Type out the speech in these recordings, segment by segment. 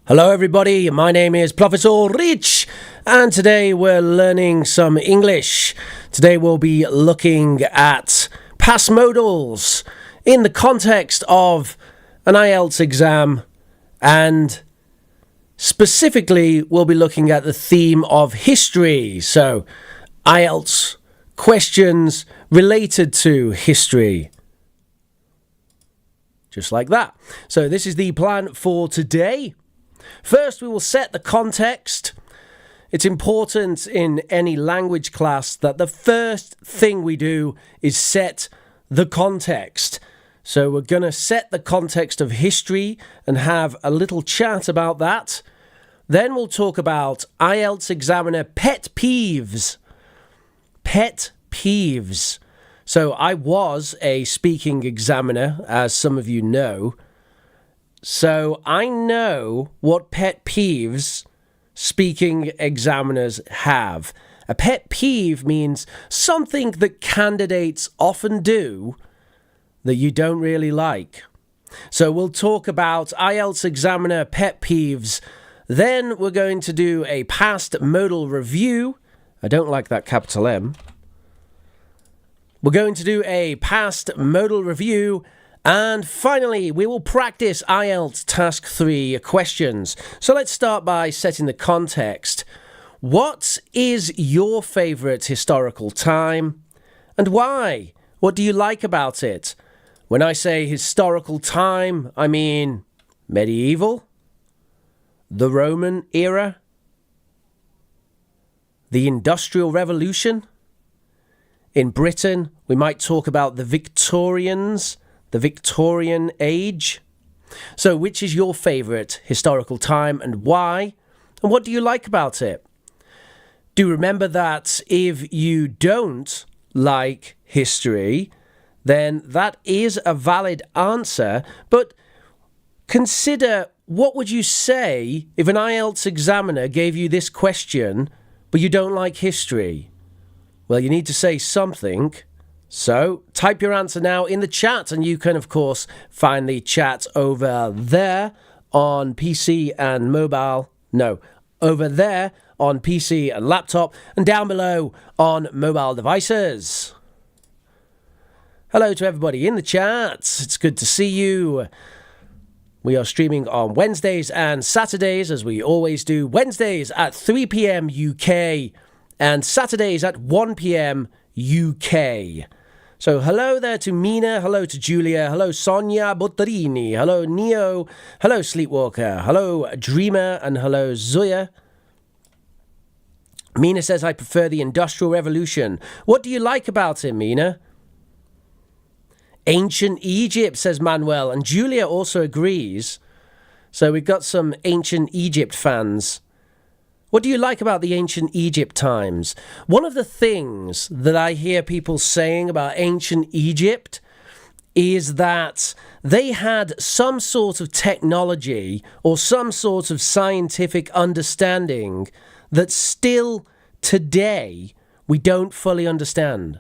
Hello everybody, my name is ProfRich and today we're learning some English. Today we'll be looking at past modals in the context of an IELTS exam, and specifically we'll be looking at the theme of history. So IELTS questions related to history. Just like that. So this is the plan for today. First, we will set the context. It's important in any language class that the first thing we do is set the context. So we're going to set the context of history and have a little chat about that. Then we'll talk about IELTS examiner pet peeves. Pet peeves. So I was a speaking examiner, as some of you know. So I know what pet peeves speaking examiners have. A pet peeve means something that candidates often do that you don't really like. So we'll talk about IELTS examiner pet peeves. Then we're going to do a past modal review. I don't like that capital M. We're going to do a past modal review. And finally, we will practice IELTS Task 3 questions. So let's start by setting the context. What is your favourite historical time and why? What do you like about it? When I say historical time, I mean medieval, the Roman era, the Industrial Revolution. In Britain, we might talk about the Victorians, the Victorian age. So which is your favourite historical time and why? And what do you like about it? Do remember that if you don't like history, then that is a valid answer. But consider, what would you say if an IELTS examiner gave you this question, but you don't like history? Well, you need to say something. So type your answer now in the chat, and you can, of course, find the chat over there on PC and mobile. No, over there on PC and laptop, and down below on mobile devices. Hello to everybody in the chat. It's good to see you. We are streaming on Wednesdays and Saturdays, as we always do. Wednesdays at 3 p.m. UK and Saturdays at 1 p.m. UK. So hello there to Mina, hello to Julia, hello Sonia Bottarini, hello Neo, hello Sleepwalker, hello Dreamer, and hello Zoya. Mina says, I prefer the Industrial Revolution. What do you like about it, Mina? Ancient Egypt, says Manuel, and Julia also agrees. So we've got some Ancient Egypt fans. What do you like about the ancient Egypt times? One of the things that I hear people saying about ancient Egypt is that they had some sort of technology or some sort of scientific understanding that still today we don't fully understand.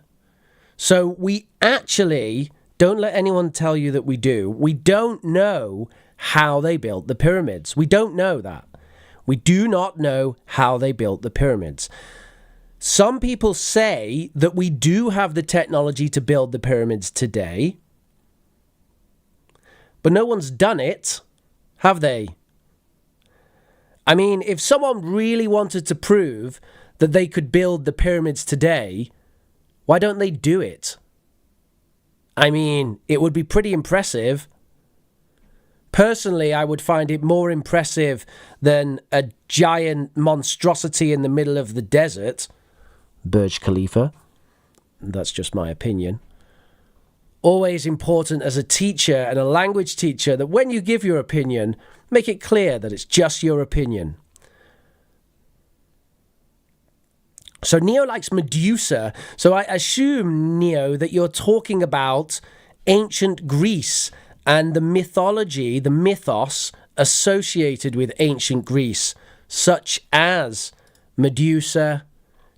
So we actually, don't let anyone tell you that we do. We don't know how they built the pyramids. We don't know that. We do not know how they built the pyramids. Some people say that we do have the technology to build the pyramids today, but no one's done it, have they? I mean, if someone really wanted to prove that they could build the pyramids today, why don't they do it? I mean, it would be pretty impressive. Personally, I would find it more impressive than a giant monstrosity in the middle of the desert. Burj Khalifa. That's just my opinion. Always important as a teacher and a language teacher that when you give your opinion, make it clear that it's just your opinion. So Neo likes Medusa. So I assume, Neo, that you're talking about ancient Greece and the mythology, the mythos associated with ancient Greece, such as Medusa,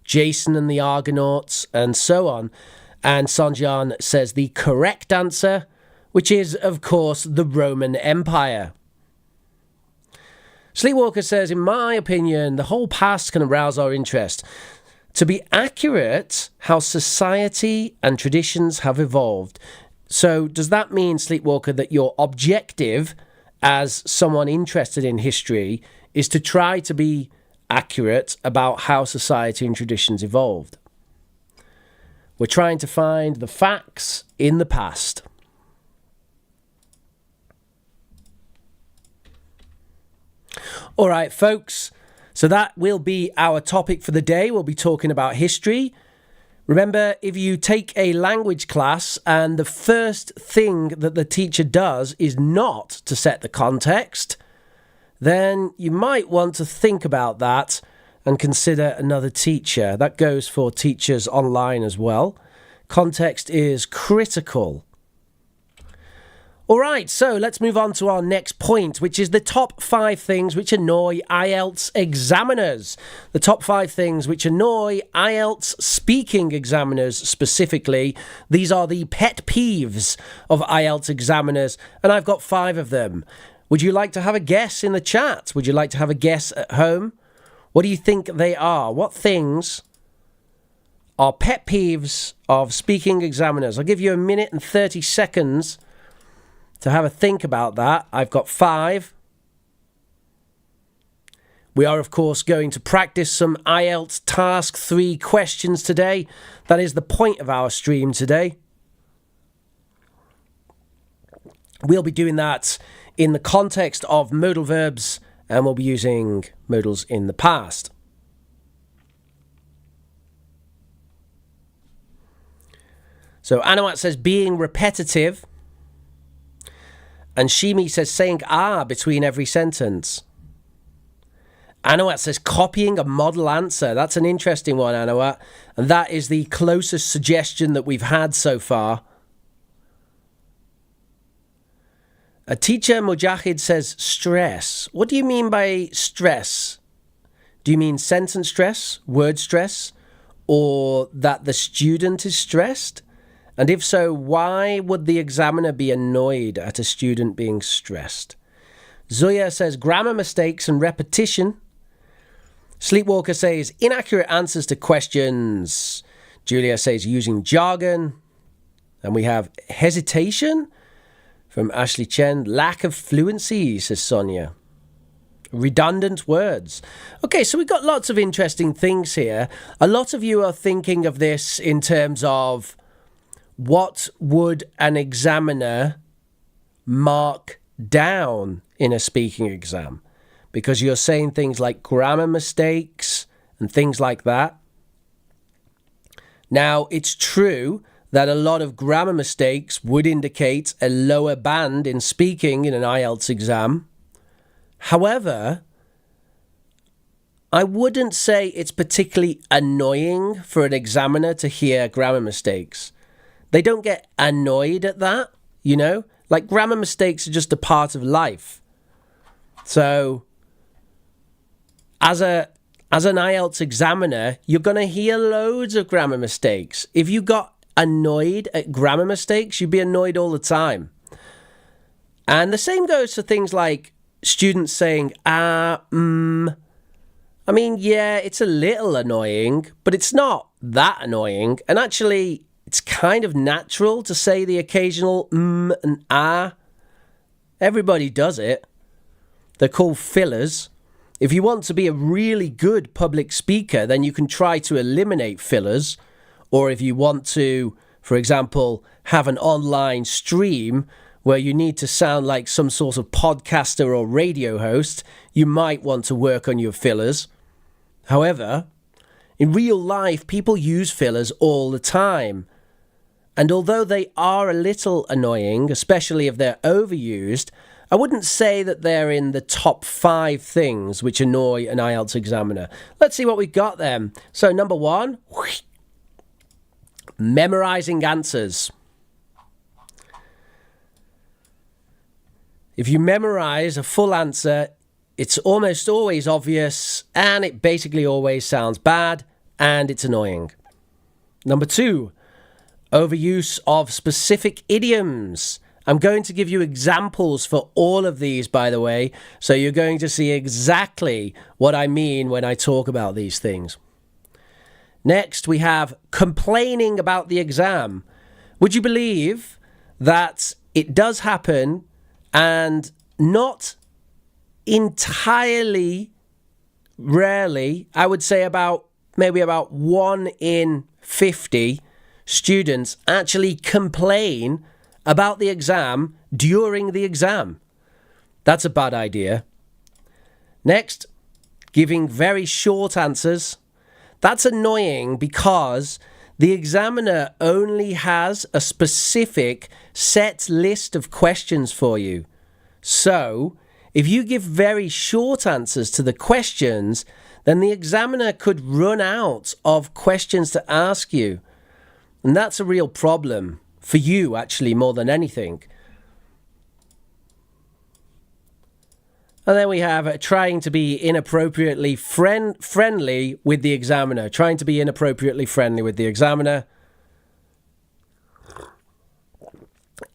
Jason and the Argonauts, and so on. And Sanjan says the correct answer, which is, of course, the Roman Empire. Sleepwalker says, in my opinion, the whole past can arouse our interest. To be accurate, how society and traditions have evolved. So does that mean, Sleepwalker, that your objective as someone interested in history is to try to be accurate about how society and traditions evolved? We're trying to find the facts in the past. All right, folks. So that will be our topic for the day. We'll be talking about history. Remember, if you take a language class and the first thing that the teacher does is not to set the context, then you might want to think about that and consider another teacher. That goes for teachers online as well. Context is critical. All right, so let's move on to our next point, which is the top 5 things which annoy IELTS examiners. The top 5 things which annoy IELTS speaking examiners specifically. These are the pet peeves of IELTS examiners, and I've got 5 of them. Would you like to have a guess in the chat? Would you like to have a guess at home? What do you think they are? What things are pet peeves of speaking examiners? I'll give you a minute and 30 seconds to have a think about that. I've got 5. We are, of course, going to practice some IELTS Task 3 questions today. That is the point of our stream today. We'll be doing that in the context of modal verbs, and we'll be using modals in the past. So Anawat says being repetitive. And Shimi says saying between every sentence. Anawat says copying a model answer. That's an interesting one, Anawat. And that is the closest suggestion that we've had so far. A teacher, Mujahid, says stress. What do you mean by stress? Do you mean sentence stress, word stress, or that the student is stressed? And if so, why would the examiner be annoyed at a student being stressed? Zoya says grammar mistakes and repetition. Sleepwalker says inaccurate answers to questions. Julia says using jargon. And we have hesitation from Ashley Chen. Lack of fluency, says Sonia. Redundant words. Okay, so we've got lots of interesting things here. A lot of you are thinking of this in terms of what would an examiner mark down in a speaking exam? Because you're saying things like grammar mistakes and things like that. Now, it's true that a lot of grammar mistakes would indicate a lower band in speaking in an IELTS exam. However, I wouldn't say it's particularly annoying for an examiner to hear grammar mistakes. They don't get annoyed at that, you know? Like, grammar mistakes are just a part of life. So, as an IELTS examiner, you're going to hear loads of grammar mistakes. If you got annoyed at grammar mistakes, you'd be annoyed all the time. And the same goes for things like students saying, I mean, yeah, it's a little annoying, but it's not that annoying. And actually, it's kind of natural to say the occasional and ah. Everybody does it. They're called fillers. If you want to be a really good public speaker, then you can try to eliminate fillers. Or if you want to, for example, have an online stream where you need to sound like some sort of podcaster or radio host, you might want to work on your fillers. However, in real life, people use fillers all the time. And although they are a little annoying, especially if they're overused, I wouldn't say that they're in the top 5 things which annoy an IELTS examiner. Let's see what we've got then. So, number 1, memorizing answers. If you memorize a full answer, it's almost always obvious, and it basically always sounds bad, and it's annoying. Number 2, overuse of specific idioms I'm going to give you examples for all of these, by the way, so you're going to see exactly what I mean when I talk about these things. Next, we have complaining about the exam. Would you believe that it does happen, and not entirely rarely, I would say maybe about 1 in 50 students actually complain about the exam during the exam. That's a bad idea. Next, giving very short answers. That's annoying because the examiner only has a specific set list of questions for you. So, if you give very short answers to the questions, then the examiner could run out of questions to ask you. And that's a real problem for you, actually, more than anything. And then we have trying to be inappropriately friendly with the examiner. Trying to be inappropriately friendly with the examiner.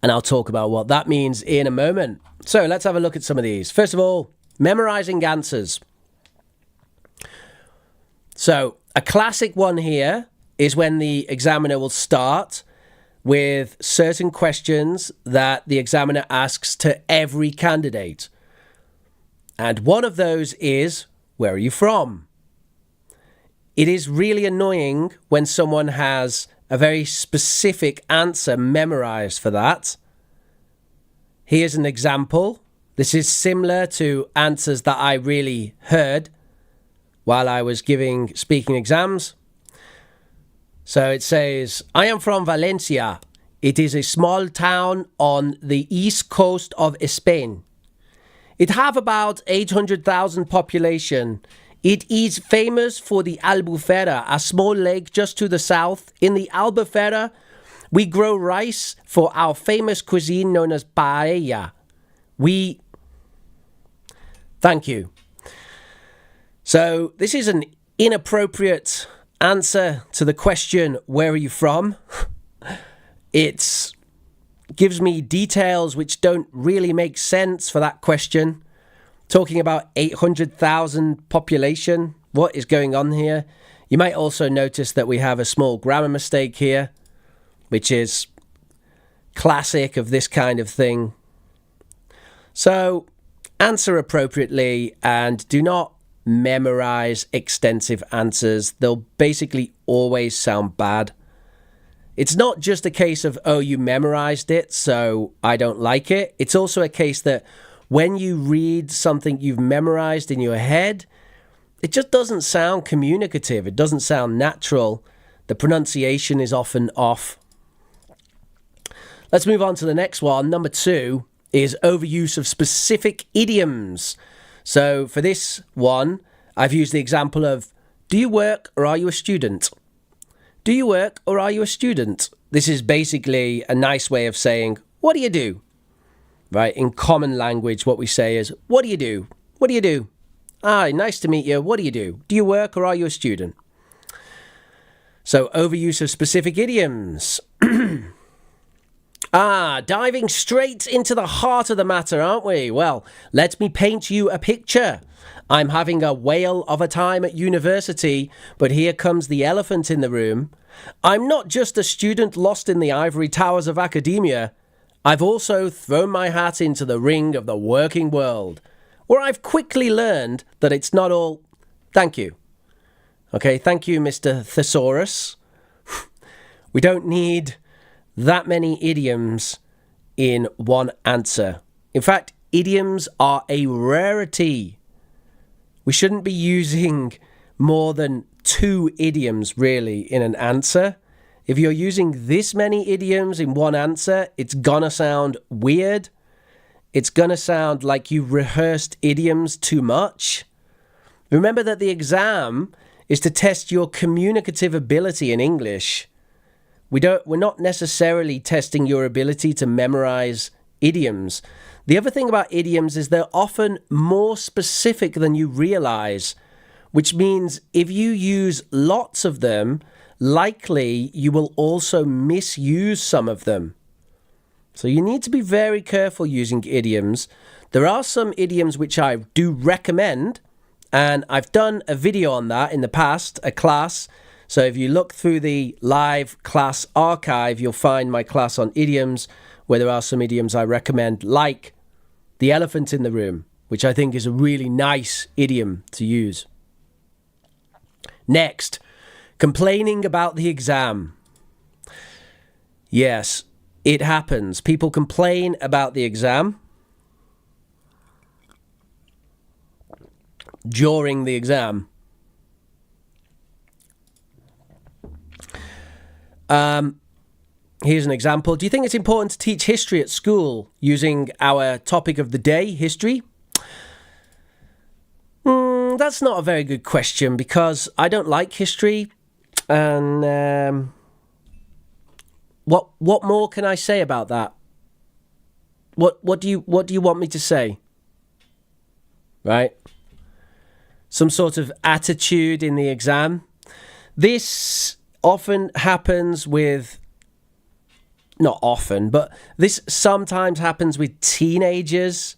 And I'll talk about what that means in a moment. So let's have a look at some of these. First of all, memorizing answers. So a classic one here is when the examiner will start with certain questions that the examiner asks to every candidate. And one of those is, where are you from? It is really annoying when someone has a very specific answer memorized for that. Here's an example. This is similar to answers that I really heard while I was speaking exams. So it says, I am from Valencia. It is a small town on the east coast of Spain. It have about 800,000 population. It is famous for the Albufera, a small lake just to the south. In the Albufera, we grow rice for our famous cuisine known as paella. Thank you. So this is an inappropriate answer to the question, where are you from? It gives me details which don't really make sense for that question. Talking about 800,000 population, what is going on here? You might also notice that we have a small grammar mistake here, which is classic of this kind of thing. So answer appropriately and do not memorize extensive answers. They'll basically always sound bad. It's not just a case of, oh, you memorized it, so I don't like it. It's also a case that when you read something you've memorized in your head, it just doesn't sound communicative. It doesn't sound natural. The pronunciation is often off. Let's move on to the next one. Number 2 is overuse of specific idioms. So for this one, I've used the example of, do you work or are you a student? Do you work or are you a student? This is basically a nice way of saying, what do you do? Right? In common language, what we say is, what do you do? What do you do? Hi, nice to meet you. What do you do? Do you work or are you a student? So overuse of specific idioms. Diving straight into the heart of the matter, aren't we? Well, let me paint you a picture. I'm having a whale of a time at university, but here comes the elephant in the room. I'm not just a student lost in the ivory towers of academia. I've also thrown my hat into the ring of the working world, where I've quickly learned that it's not all... Thank you. Okay, thank you, Mr. Thesaurus. We don't need that many idioms in one answer. In fact, idioms are a rarity. We shouldn't be using more than 2 idioms, really, in an answer. If you're using this many idioms in one answer, it's gonna sound weird. It's gonna sound like you rehearsed idioms too much. Remember that the exam is to test your communicative ability in English. We're not necessarily testing your ability to memorize idioms. The other thing about idioms is they're often more specific than you realize, which means if you use lots of them, likely you will also misuse some of them. So you need to be very careful using idioms. There are some idioms which I do recommend, and I've done a video on that in the past, a class. So if you look through the live class archive, you'll find my class on idioms, where there are some idioms I recommend, like the elephant in the room, which I think is a really nice idiom to use. Next, complaining about the exam. Yes, it happens. People complain about the exam during the exam. Here's an example. Do you think it's important to teach history at school using our topic of the day, history? That's not a very good question, because I don't like history. And what more can I say about that? What do you want me to say? Right? Some sort of attitude in the exam. This often happens with, not often, but this sometimes happens with teenagers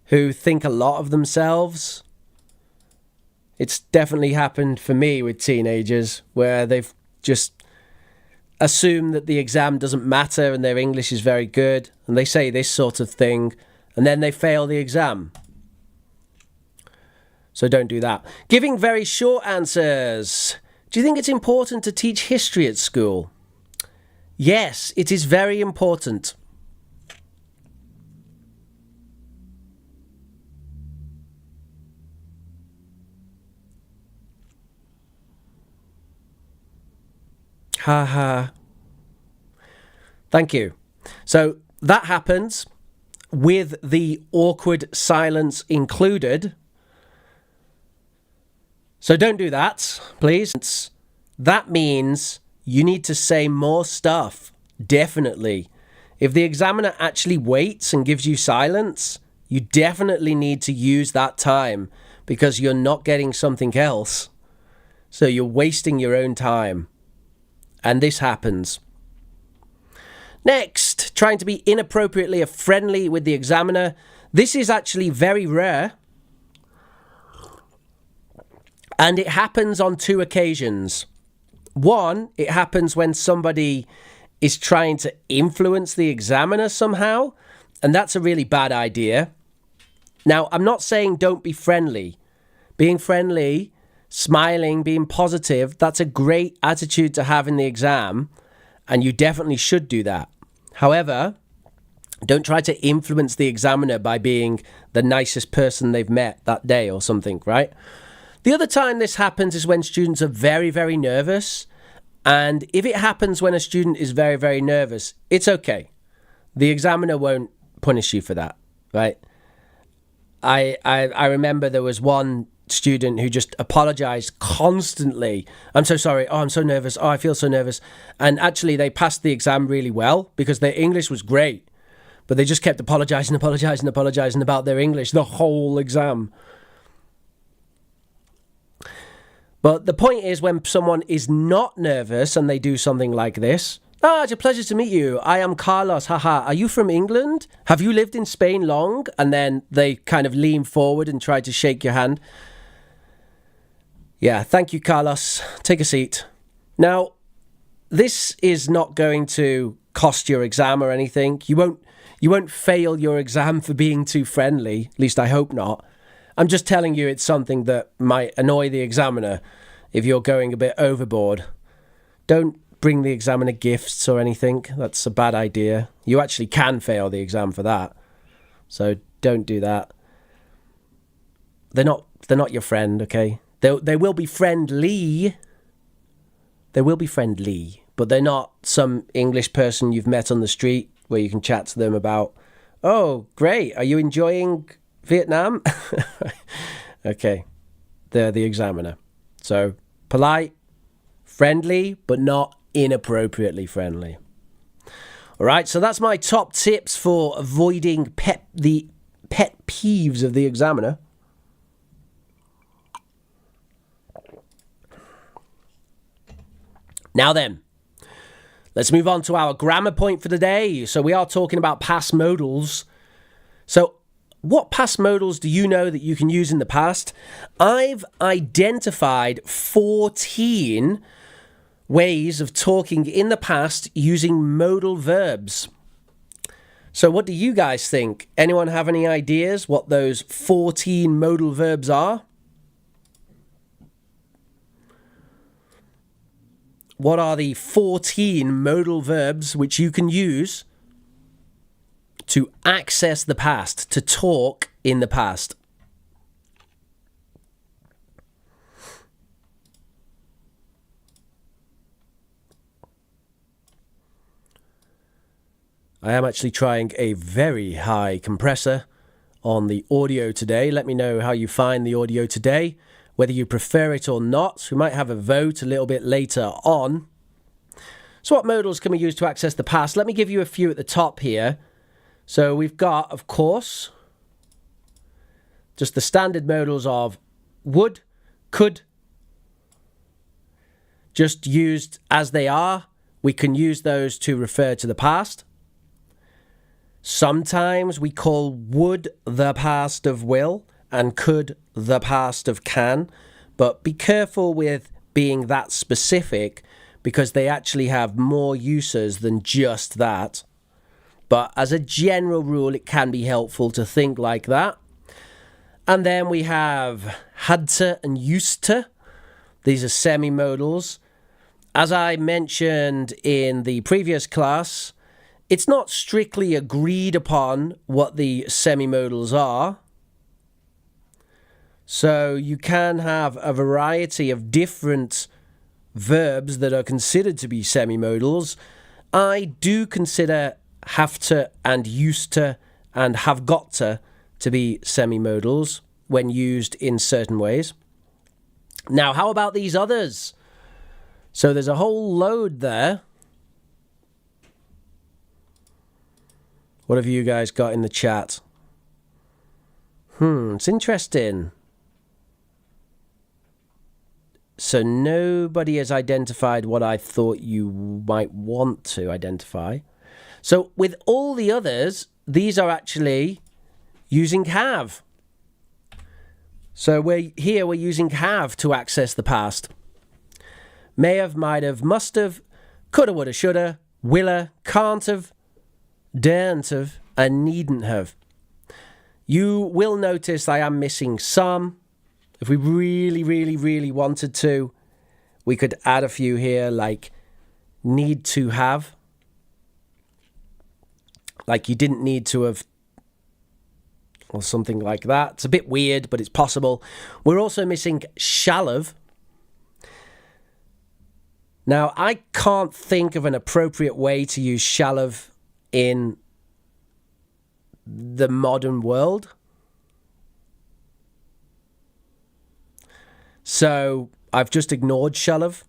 who think a lot of themselves. It's definitely happened for me with teenagers, where they've just assumed that the exam doesn't matter and their English is very good, and they say this sort of thing, and then they fail the exam. So don't do that. Giving very short answers. Do you think it's important to teach history at school? Yes, it is very important. Haha. Thank you. So that happens with the awkward silence included. So don't do that, please. That means you need to say more stuff, definitely. If the examiner actually waits and gives you silence, you definitely need to use that time, because you're not getting something else. So you're wasting your own time. And this happens. Next, trying to be inappropriately friendly with the examiner. This is actually very rare. And it happens on two occasions. One, it happens when somebody is trying to influence the examiner somehow, and that's a really bad idea. Now, I'm not saying don't be friendly. Being friendly, smiling, being positive, that's a great attitude to have in the exam, and you definitely should do that. However, don't try to influence the examiner by being the nicest person they've met that day or something, right? The other time this happens is when students are very, very nervous. And if it happens when a student is very, very nervous, it's okay. The examiner won't punish you for that, right? I remember there was one student who just apologized constantly. I'm so sorry. Oh, I'm so nervous. Oh, I feel so nervous. And actually, they passed the exam really well because their English was great. But they just kept apologizing about their English the whole exam. But the point is, when someone is not nervous and they do something like this, it's a pleasure to meet you. I am Carlos. Haha. Are you from England? Have you lived in Spain long? And then they kind of lean forward and try to shake your hand. Yeah, thank you, Carlos. Take a seat. Now, this is not going to cost your exam or anything. You won't fail your exam for being too friendly. At least I hope not. I'm just telling you it's something that might annoy the examiner if you're going a bit overboard. Don't bring the examiner gifts or anything. That's a bad idea. You actually can fail the exam for that. So don't do that. They're not your friend, okay? They will be friendly. They will be friendly, but they're not some English person you've met on the street where you can chat to them about, oh, great, are you enjoying Vietnam? Okay, they're the examiner. So polite, friendly, but not inappropriately friendly. All right, so that's my top tips for avoiding the pet peeves of the examiner. Now then, Let's move on to our grammar point for the day. So we are talking about past modals. So what past modals do you know that you can use in the past? I've identified 14 ways of talking in the past using modal verbs. So what do you guys think? Anyone have any ideas what those 14 modal verbs are? What are the 14 modal verbs which you can use to access the past, to talk in the past? I am actually trying a very high compressor on the audio today. Let me know how you find the audio today, whether you prefer it or not. We might have a vote a little bit later on. So what modals can we use to access the past? Let me give you a few at the top here. So we've got, of course, just the standard modals of would, could, just used as they are. We can use those to refer to the past. Sometimes we call would the past of will and could the past of can, but be careful with being that specific because they actually have more uses than just that. But as a general rule, it can be helpful to think like that. And then we have had to and used to. These are semi-modals. As I mentioned in the previous class, it's not strictly agreed upon what the semi-modals are. So you can have a variety of different verbs that are considered to be semi-modals. I do consider have to and used to and have got to be semi-modals when used in certain ways. Now, how about these others? So there's a whole load there. What have you guys got in the chat? It's interesting. So nobody has identified what I thought you might want to identify. So with all the others, these are actually using have. So we're using have to access the past. May have, might have, must have, coulda, woulda, shoulda, willa, can't have, daren't have, and needn't have. You will notice I am missing some. If we really, really, really wanted to, we could add a few here, like need to have. Like you didn't need to have, or something like that. It's a bit weird, but it's possible. We're also missing shall have. Now, I can't think of an appropriate way to use shall have in the modern world. So I've just ignored shall have.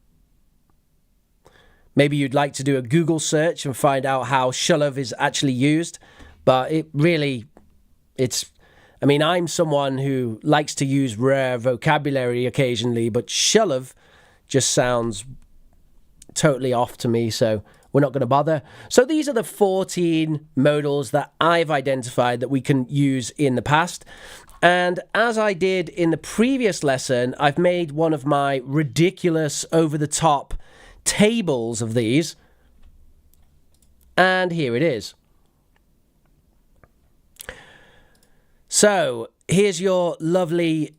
Maybe you'd like to do a Google search and find out how shall have is actually used. But I'm someone who likes to use rare vocabulary occasionally, but shall have just sounds totally off to me, so we're not going to bother. So these are the 14 modals that I've identified that we can use in the past. And as I did in the previous lesson, I've made one of my ridiculous, over-the-top tables of these. And here it is. So here's your lovely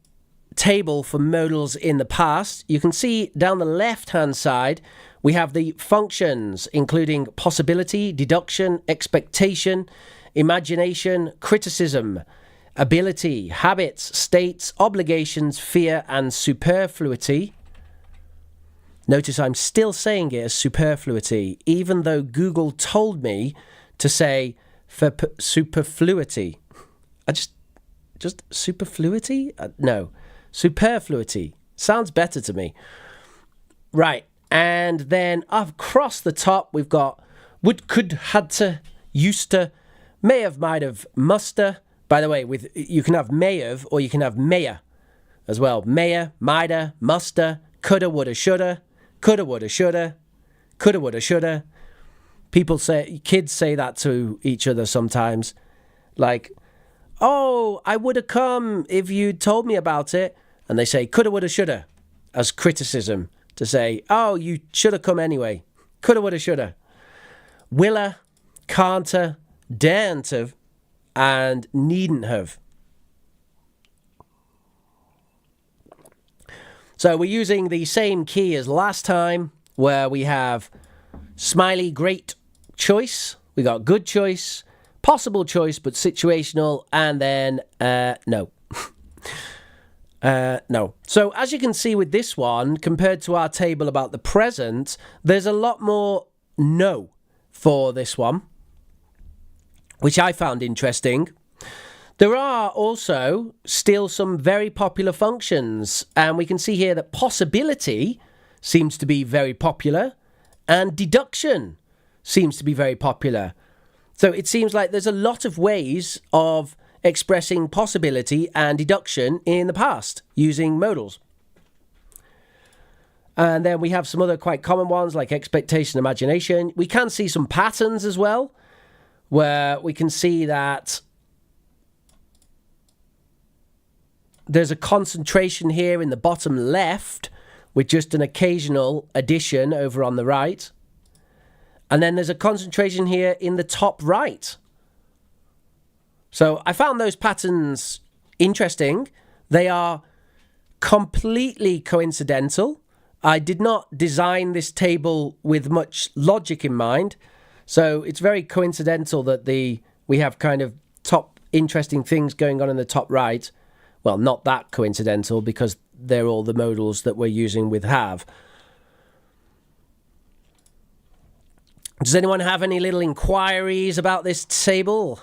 table for modals in the past. You can see down the left-hand side, we have the functions, including possibility, deduction, expectation, imagination, criticism, ability, habits, states, obligations, fear, and superfluity. Notice I'm still saying it as superfluity, even though Google told me to say for superfluity. Just superfluity? No, superfluity. Sounds better to me. Right. And then across the top, we've got would, could, had to, used to, may have, might have, must have. By the way, you can have may have or you can have mayor as well. Mayor, might have, must have, coulda, woulda, shoulda, coulda, woulda, shoulda, coulda, woulda, shoulda. Kids say that to each other sometimes. Like, oh, I would have come if you'd told me about it. And they say coulda, woulda, shoulda as criticism to say, oh, you should have come anyway. Coulda, woulda, shoulda. Willa, can'ta, daren't have, and needn't have. So we're using the same key as last time, where we have smiley, great choice. We got good choice, possible choice, but situational, and then no. No. So as you can see with this one, compared to our table about the present, there's a lot more no for this one, which I found interesting. There are also still some very popular functions, and we can see here that possibility seems to be very popular, and deduction seems to be very popular. So it seems like there's a lot of ways of expressing possibility and deduction in the past using modals. And then we have some other quite common ones like expectation, imagination. We can see some patterns as well, where we can see that there's a concentration here in the bottom left with just an occasional addition over on the right. And then there's a concentration here in the top right. So I found those patterns interesting. They are completely coincidental. I did not design this table with much logic in mind. So it's very coincidental that we have kind of top interesting things going on in the top right. Well, not that coincidental because they're all the modals that we're using with have. Does anyone have any little inquiries about this table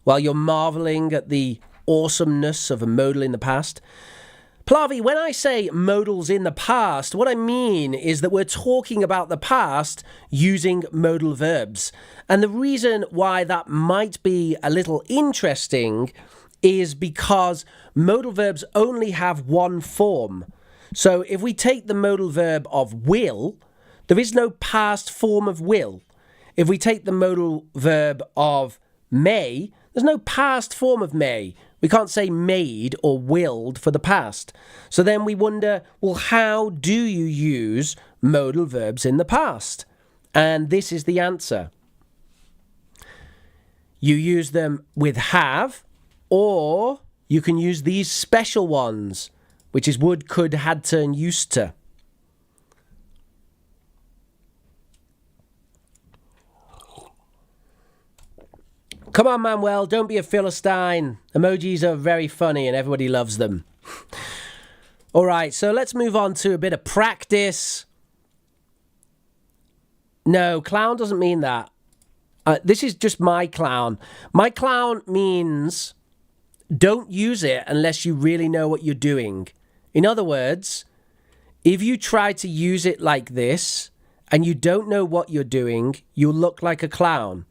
while you're marveling at the awesomeness of a modal in the past? Plavi, when I say modals in the past, what I mean is that we're talking about the past using modal verbs. And the reason why that might be a little interesting is because modal verbs only have one form. So if we take the modal verb of will, there is no past form of will. If we take the modal verb of may, there's no past form of may. We can't say made or willed for the past. So then we wonder, well, how do you use modal verbs in the past? And this is the answer. You use them with have, or you can use these special ones, which is would, could, had to, and used to. Come on, Manuel, don't be a Philistine. Emojis are very funny and everybody loves them. All right, so let's move on to a bit of practice. No, clown doesn't mean that. This is just my clown. My clown means don't use it unless you really know what you're doing. In other words, if you try to use it like this and you don't know what you're doing, you'll look like a clown.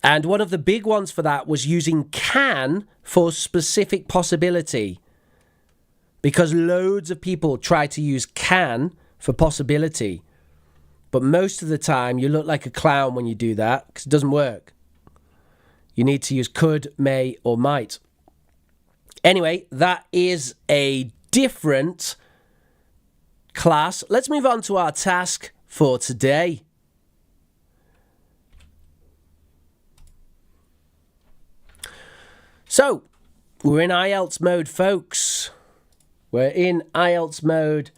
And one of the big ones for that was using can for specific possibility. Because loads of people try to use can for possibility. But most of the time, you look like a clown when you do that, because it doesn't work. You need to use could, may, or might. Anyway, that is a different class. Let's move on to our task for today. So, we're in IELTS mode, folks. We're in IELTS mode.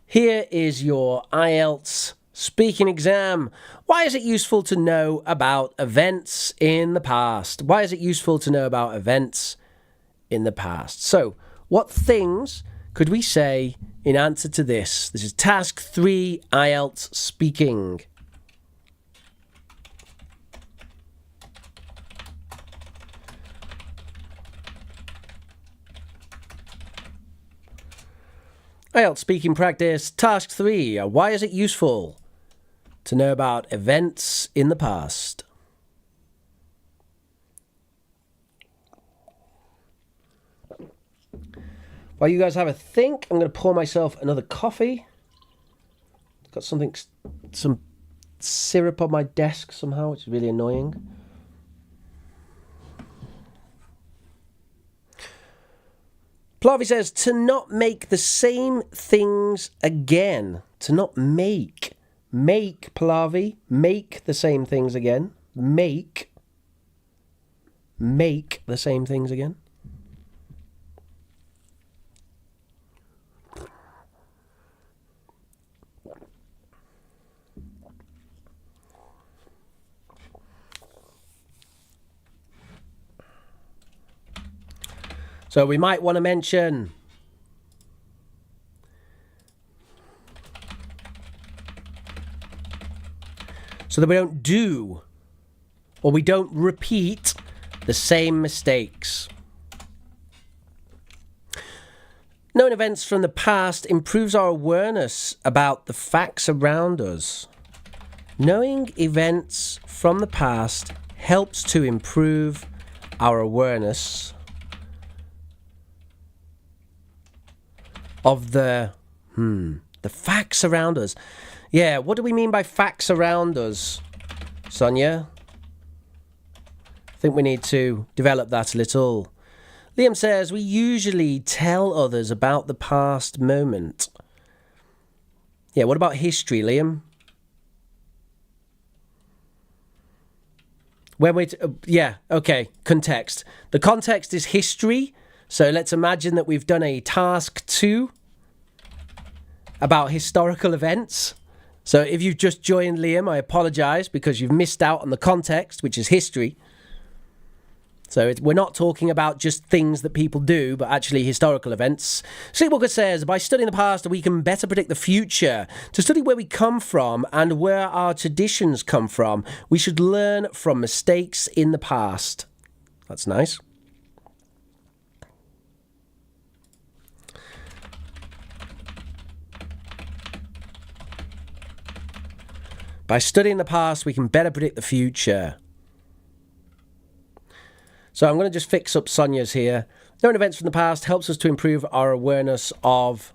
Here is your IELTS speaking exam. Why is it useful to know about events in the past? Why is it useful to know about events in the past? So, what things could we say in answer to this? This is task 3, IELTS speaking. IELTS speaking practice, task 3. Why is it useful to know about events in the past? While you guys have a think, I'm going to pour myself another coffee. Got some syrup on my desk somehow, which is really annoying. Plavi says, to not make the same things again. To not make. Make, Plavi. Make the same things again. Make the same things again. So we might want to mention so that we don't do or we don't repeat the same mistakes. Knowing events from the past improves our awareness about the facts around us. Knowing events from the past helps to improve our awareness of the facts around us. Yeah, what do we mean by facts around us, Sonia? I think we need to develop that a little. Liam says, we usually tell others about the past moment. Yeah, what about history, Liam? When we yeah, okay, context. The context is history. So let's imagine that we've done a task 2 about historical events. So if you've just joined, Liam, I apologise because you've missed out on the context, which is history. So we're not talking about just things that people do, but actually historical events. Sleepwalker says, by studying the past, we can better predict the future. To study where we come from and where our traditions come from, we should learn from mistakes in the past. That's nice. By studying the past, we can better predict the future. So I'm going to just fix up Sonia's here. Knowing events from the past helps us to improve our awareness of...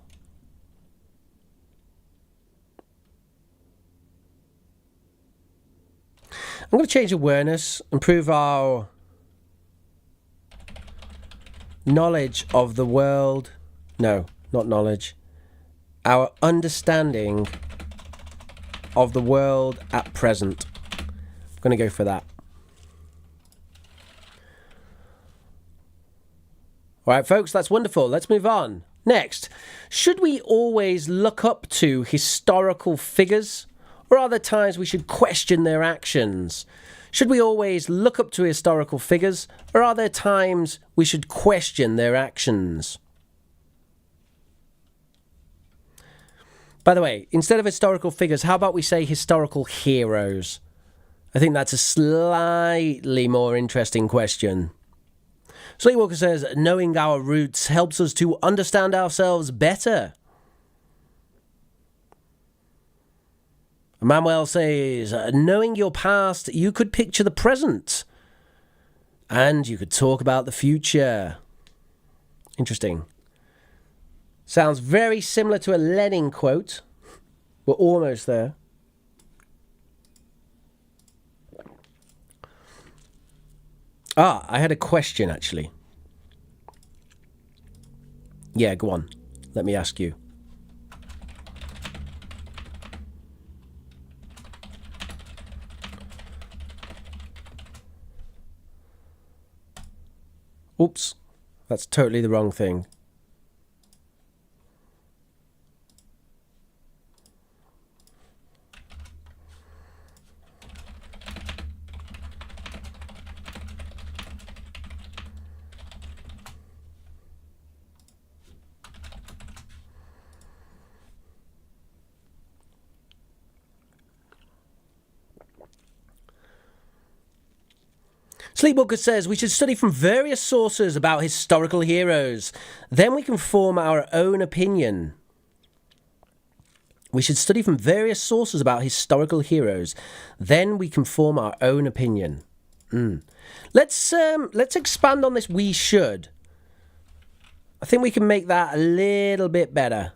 I'm going to change awareness, improve our knowledge of the world. No, not knowledge. Our understanding of the world at present. I'm going to go for that. All right, folks, that's wonderful. Let's move on. Next, should we always look up to historical figures, or are there times we should question their actions? Should we always look up to historical figures, or are there times we should question their actions? By the way, instead of historical figures, how about we say historical heroes? I think that's a slightly more interesting question. Sleepwalker says, knowing our roots helps us to understand ourselves better. Manuel says, knowing your past, you could picture the present. And you could talk about the future. Interesting. Sounds very similar to a Lenin quote. We're almost there. I had a question, actually. Yeah, go on. Let me ask you. Oops. That's totally the wrong thing. Sleepwalker says we should study from various sources about historical heroes. Then we can form our own opinion. We should study from various sources about historical heroes. Then we can form our own opinion. Let's expand on this we should. I think we can make that a little bit better.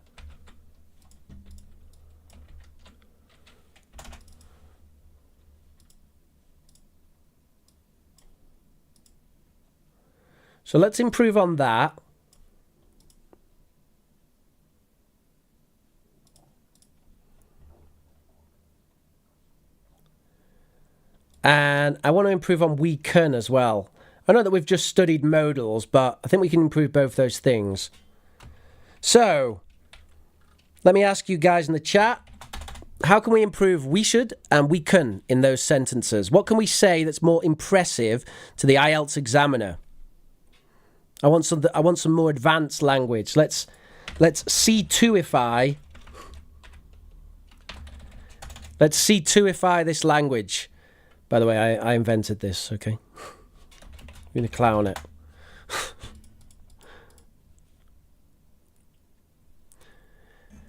So let's improve on that. And I want to improve on we can as well. I know that we've just studied modals, but I think we can improve both those things. So, let me ask you guys in the chat, how can we improve we should and we can in those sentences? What can we say that's more impressive to the IELTS examiner? I want some more advanced language. Let's C2ify. Let's C2ify this language. By the way, I invented this, okay? I'm going to clown it.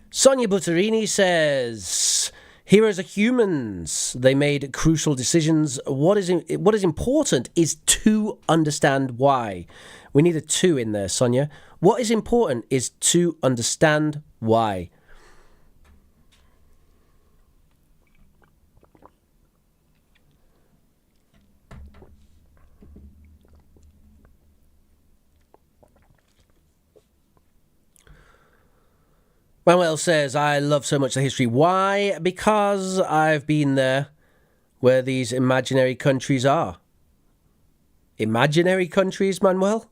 Sonia Butterini says, heroes are humans. They made crucial decisions. What is important is to understand why. We need a to in there, Sonia. What is important is to understand why. Manuel says, I love so much the history. Why? Because I've been there where these imaginary countries are. Imaginary countries, Manuel?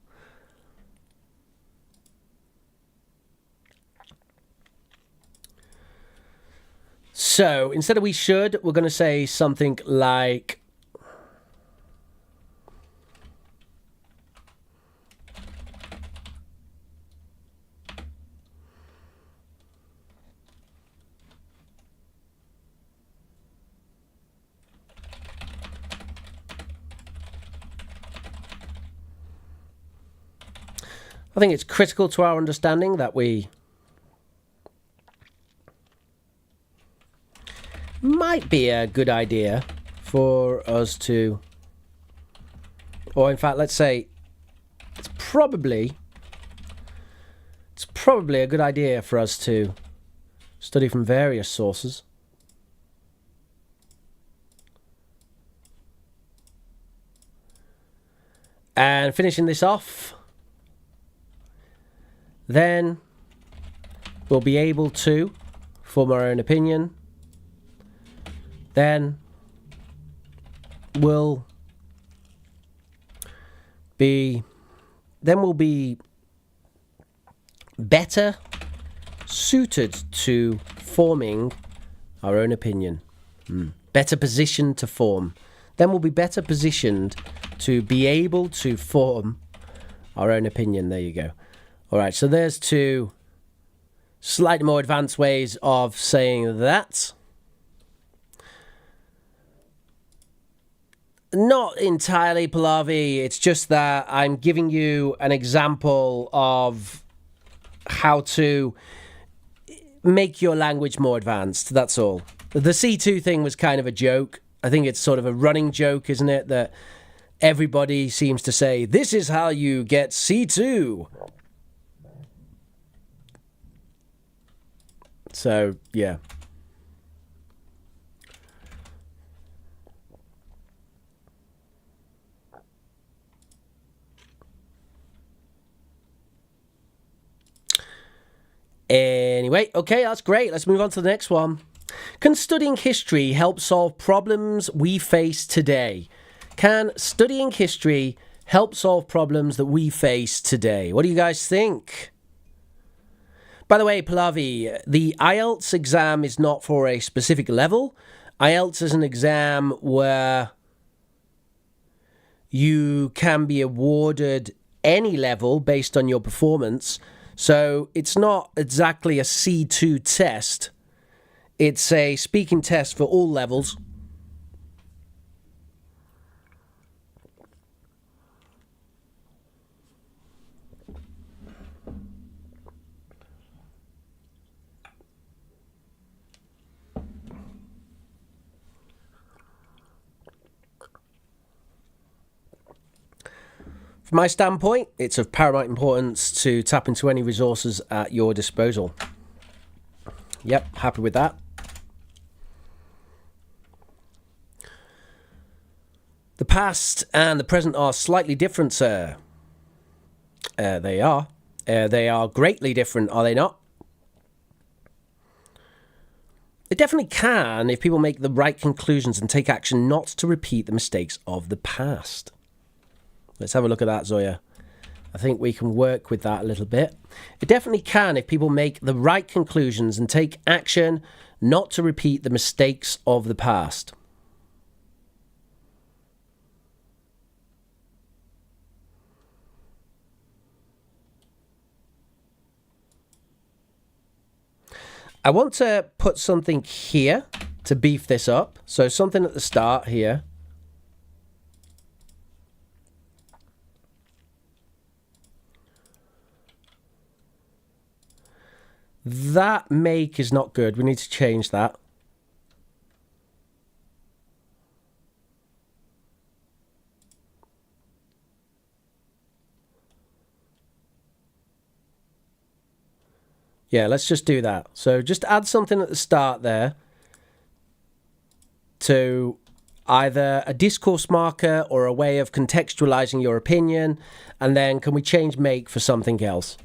So, instead of we should, we're going to say something like... I think it's critical to our understanding that we might be a good idea for us to, or in fact, let's say it's probably a good idea for us to study from various sources. And finishing this off, then we'll be able to form our own opinion. Then we'll be better suited to forming our own opinion. Better positioned to form. Then we'll be better positioned to be able to form our own opinion. There you go. All right, so there's two slightly more advanced ways of saying that. Not entirely, Pallavi. It's just that I'm giving you an example of how to make your language more advanced. That's all. The C2 thing was kind of a joke. I think it's sort of a running joke, isn't it? That everybody seems to say, this is how you get C2. So, yeah. Anyway, okay, that's great. Let's move on to the next one. Can studying history help solve problems we face today? Can studying history help solve problems that we face today? What do you guys think? By the way, Pallavi, the IELTS exam is not for a specific level. IELTS is an exam where you can be awarded any level based on your performance. So it's not exactly a C2 test. It's a speaking test for all levels. From my standpoint, it's of paramount importance to tap into any resources at your disposal. Yep, happy with that. The past and the present are slightly different, sir. They are. They are greatly different, are they not? It definitely can if people make the right conclusions and take action not to repeat the mistakes of the past. Let's have a look at that, Zoya. I think we can work with that a little bit. It definitely can if people make the right conclusions and take action not to repeat the mistakes of the past. I want to put something here to beef this up. So something at the start here. That make is not good. We need to change that. Yeah, let's just do that. So just add something at the start there to either a discourse marker or a way of contextualizing your opinion. And then can we change make for something else?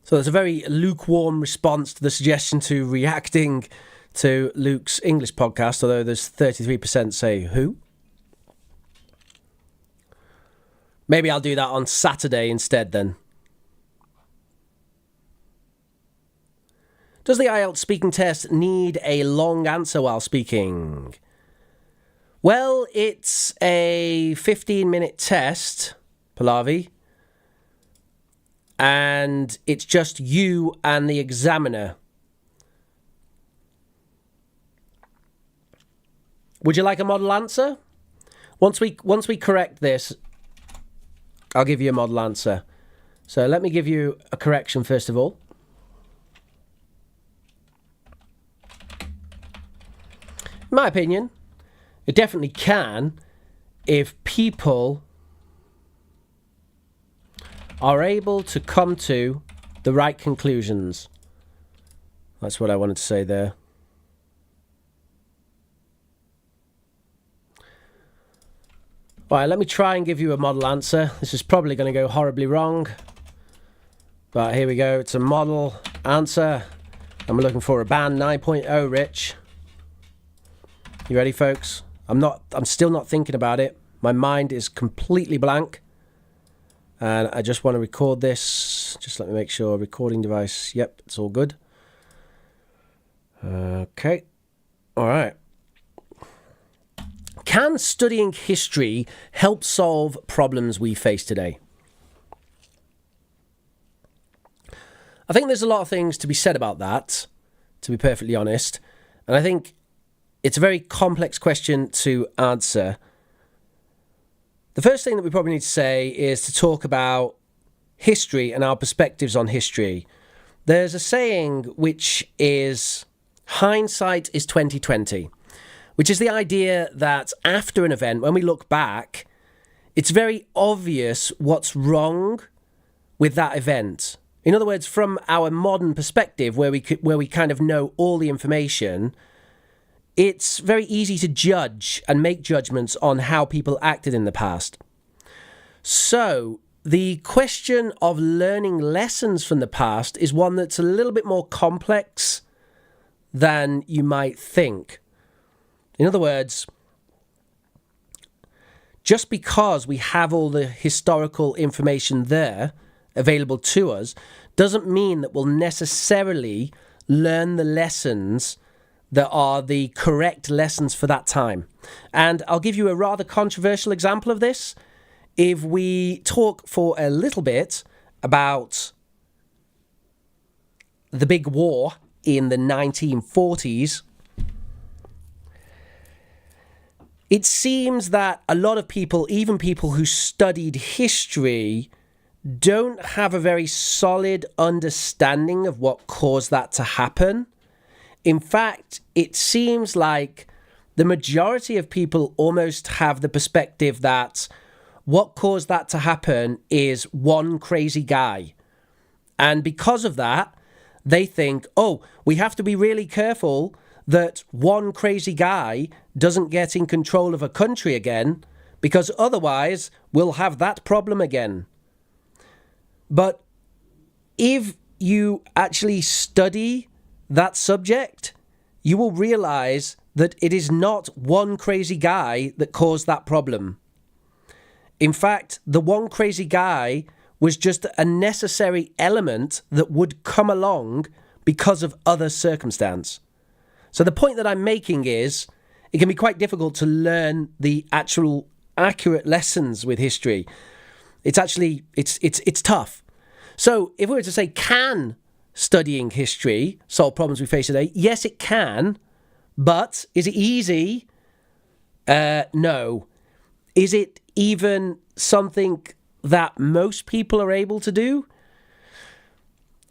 So there's a very lukewarm response to the suggestion to reacting to Luke's English podcast, although there's 33% say who. Maybe I'll do that on Saturday instead then. Does the IELTS speaking test need a long answer while speaking? Well, it's a 15-minute test, Pallavi. And it's just you and the examiner. Would you like a model answer? Once we correct this, I'll give you a model answer. So let me give you a correction first of all. In my opinion, it definitely can if people are able to come to the right conclusions. That's what I wanted to say there. All right, let me try and give you a model answer. This is probably going to go horribly wrong. But here we go. It's a model answer. And we're looking for a band 9.0, Rich. You ready, folks? I'm still not thinking about it. My mind is completely blank. And I just want to record this. Just let me make sure. Recording device. Yep, it's all good. Okay. All right. Can studying history help solve problems we face today? I think there's a lot of things to be said about that, to be perfectly honest. And I think it's a very complex question to answer. The first thing that we probably need to say is to talk about history and our perspectives on history. There's a saying which is hindsight is 2020, which is the idea that after an event, when we look back, it's very obvious what's wrong with that event. In other words, from our modern perspective, where we kind of know all the information, it's very easy to judge and make judgments on how people acted in the past. So the question of learning lessons from the past is one that's a little bit more complex than you might think. In other words, just because we have all the historical information there available to us doesn't mean that we'll necessarily learn the lessons that are the correct lessons for that time. And I'll give you a rather controversial example of this. If we talk for a little bit about the big war in the 1940s, it seems that a lot of people, even people who studied history, don't have a very solid understanding of what caused that to happen. In fact, it seems like the majority of people almost have the perspective that, what caused that to happen is one crazy guy. And because of that, they think, oh, we have to be really careful that one crazy guy doesn't get in control of a country again, because otherwise we'll have that problem again. But if you actually study that subject, you will realize that it is not one crazy guy that caused that problem. In fact, the one crazy guy was just a necessary element that would come along because of other circumstance. So the point that I'm making is it can be quite difficult to learn the actual accurate lessons with history. It's actually, it's tough. So if we were to say, can studying history solve problems we face today? Yes, it can. But is it easy? No. Is it even something that most people are able to do?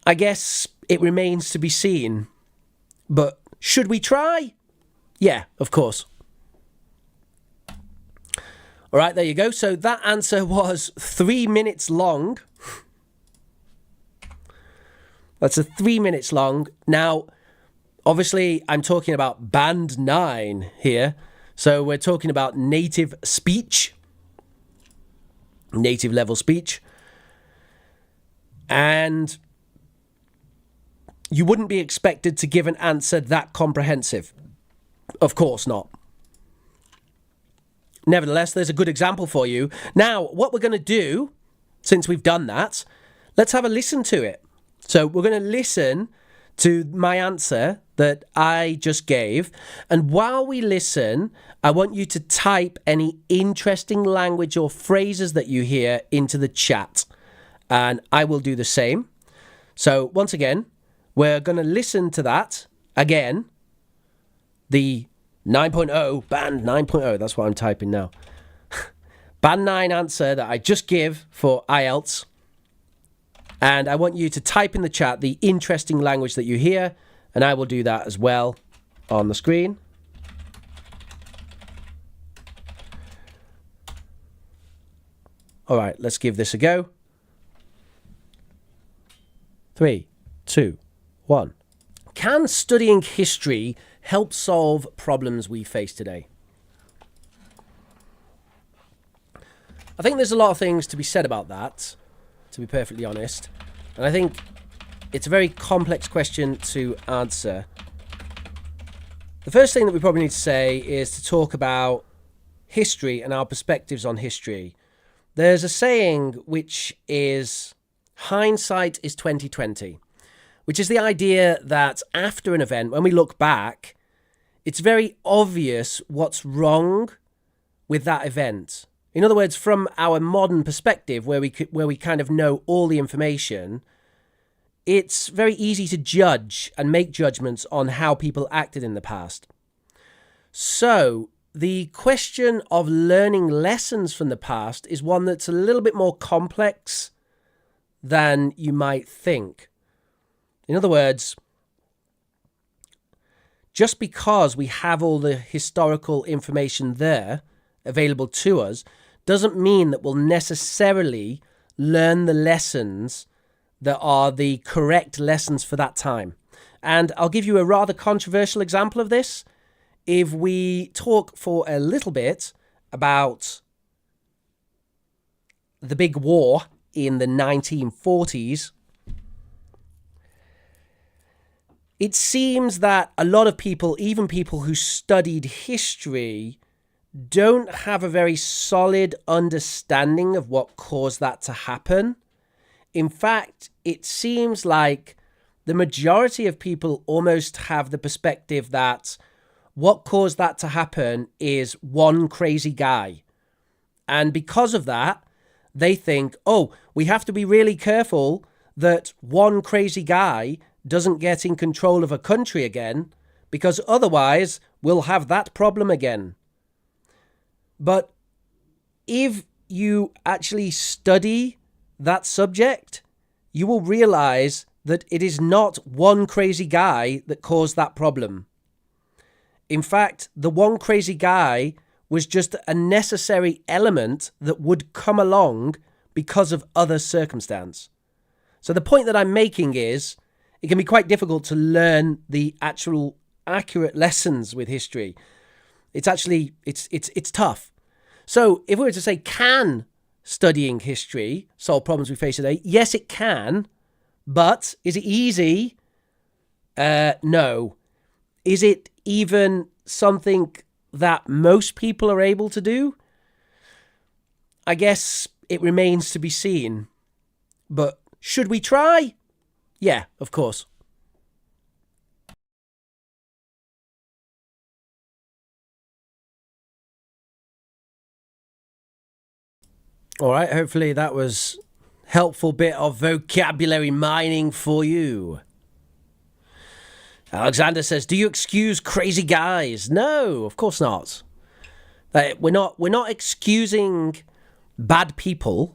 I guess it remains to be seen. But should we try? Yeah, of course. All right, there you go. So that answer was 3 minutes long. That's 3 minutes long. Now, obviously, I'm talking about Band 9 here. So we're talking about native speech. Native level speech. And you wouldn't be expected to give an answer that comprehensive. Of course not. Nevertheless, there's a good example for you. Now, what we're going to do, since we've done that, let's have a listen to it. So we're going to listen to my answer that I just gave. And while we listen, I want you to type any interesting language or phrases that you hear into the chat. And I will do the same. So once again, we're going to listen to that again. The 9.0, Band 9.0, that's what I'm typing now. Band 9 answer that I just give for IELTS. And I want you to type in the chat the interesting language that you hear, and I will do that as well on the screen. All right, let's give this a go. 3, 2, 1. Can studying history help solve problems we face today? I think there's a lot of things to be said about that, to be perfectly honest. And I think it's a very complex question to answer. The first thing that we probably need to say is to talk about history and our perspectives on history. There's a saying which is, hindsight is 20/20, which is the idea that after an event, when we look back, it's very obvious what's wrong with that event. In other words, from our modern perspective, where we kind of know all the information, it's very easy to judge and make judgments on how people acted in the past. So the question of learning lessons from the past is one that's a little bit more complex than you might think. In other words, just because we have all the historical information there available to us doesn't mean that we'll necessarily learn the lessons that are the correct lessons for that time. And I'll give you a rather controversial example of this. If we talk for a little bit about the big war in the 1940s, it seems that a lot of people, even people who studied history, don't have a very solid understanding of what caused that to happen. In fact, it seems like the majority of people almost have the perspective that what caused that to happen is one crazy guy. And because of that, they think, oh, we have to be really careful that one crazy guy doesn't get in control of a country again, because otherwise we'll have that problem again. But if you actually study that subject, you will realize that it is not one crazy guy that caused that problem. In fact, the one crazy guy was just a necessary element that would come along because of other circumstance. So the point that I'm making is it can be quite difficult to learn the actual accurate lessons with history. It's actually, it's tough. So if we were to say, can studying history solve problems we face today? Yes, it can. But is it easy? No. Is it even something that most people are able to do? I guess it remains to be seen. But should we try? Yeah, of course. All right, hopefully that was helpful bit of vocabulary mining for you. Alexander says, do you excuse crazy guys? No, of course not. We're not excusing bad people.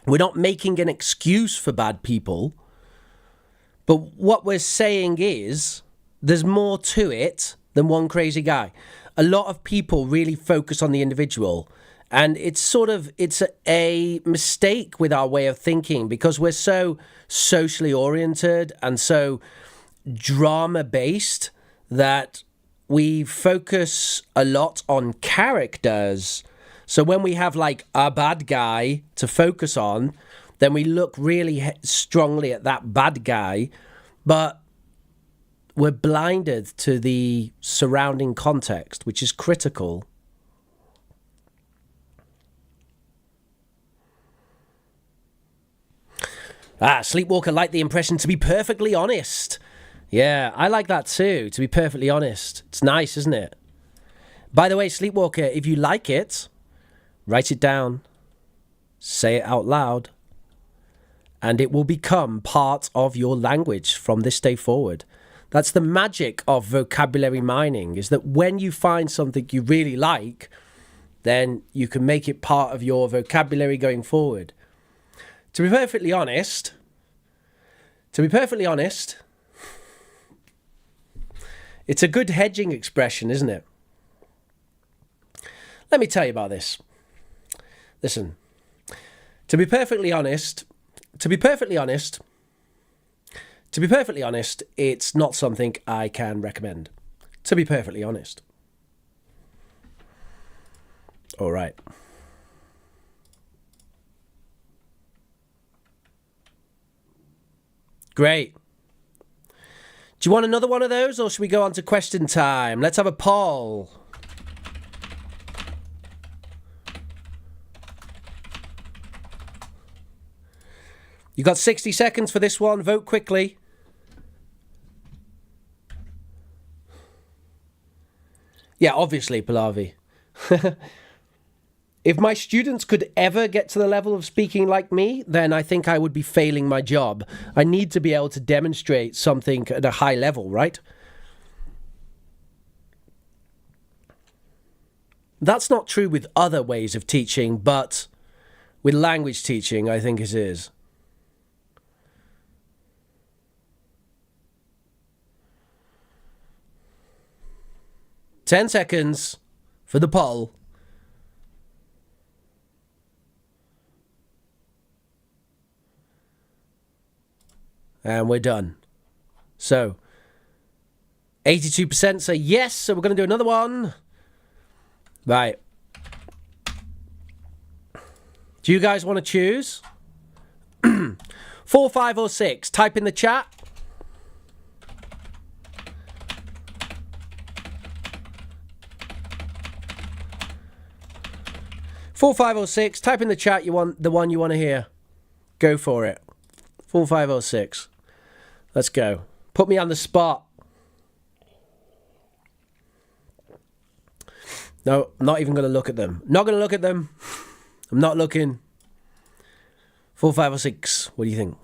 We're not making an excuse for bad people. But what we're saying is there's more to it than one crazy guy. A lot of people really focus on the individual. And it's a mistake with our way of thinking because we're so socially oriented and so drama-based that we focus a lot on characters. So when we have like a bad guy to focus on, then we look really strongly at that bad guy, but we're blinded to the surrounding context, which is critical. Sleepwalker liked the impression, to be perfectly honest. Yeah, I like that too, to be perfectly honest. It's nice, isn't it? By the way, Sleepwalker, if you like it, write it down, say it out loud, and it will become part of your language from this day forward. That's the magic of vocabulary mining, is that when you find something you really like, then you can make it part of your vocabulary going forward. To be perfectly honest, it's a good hedging expression, isn't it? Let me tell you about this. Listen, to be perfectly honest, it's not something I can recommend. To be perfectly honest. All right. Great. Do you want another one of those, or should we go on to question time? Let's have a poll. You got 60 seconds for this one. Vote quickly. Yeah, obviously, Pallavi. If my students could ever get to the level of speaking like me, then I think I would be failing my job. I need to be able to demonstrate something at a high level, right? That's not true with other ways of teaching, but with language teaching, I think it is. Ten seconds for the poll. And we're done. So, 82% say yes, so we're going to do another one. Right. Do you guys want to choose? 4, 5, or 6? Type in the chat. Four, 5, or 6. Type in the chat you want the one you want to hear. Go for it. 4, 5, or 6. Let's go. Put me on the spot. No, I'm not even going to look at them. Not going to look at them. I'm not looking. 4, 5, or 6. What do you think?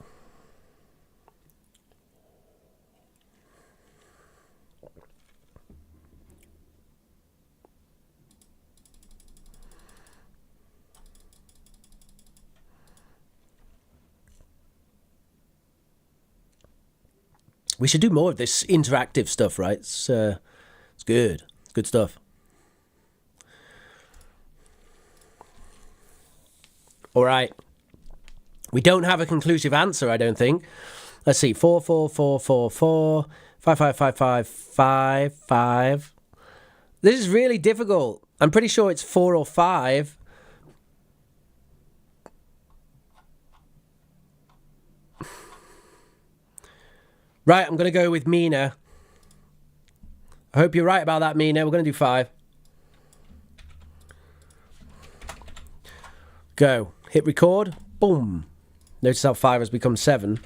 We should do more of this interactive stuff, right? It's good. It's good stuff. All right. We don't have a conclusive answer, I don't think. Let's see. 4, 4, 4, 4, 4. 5, 5, 5, 5, 5, 5. This is really difficult. I'm pretty sure it's 4 or 5. Right, I'm going to go with Mina. I hope you're right about that, Mina. We're going to do 5. Go. Hit record. Boom. Notice how 5 has become 7.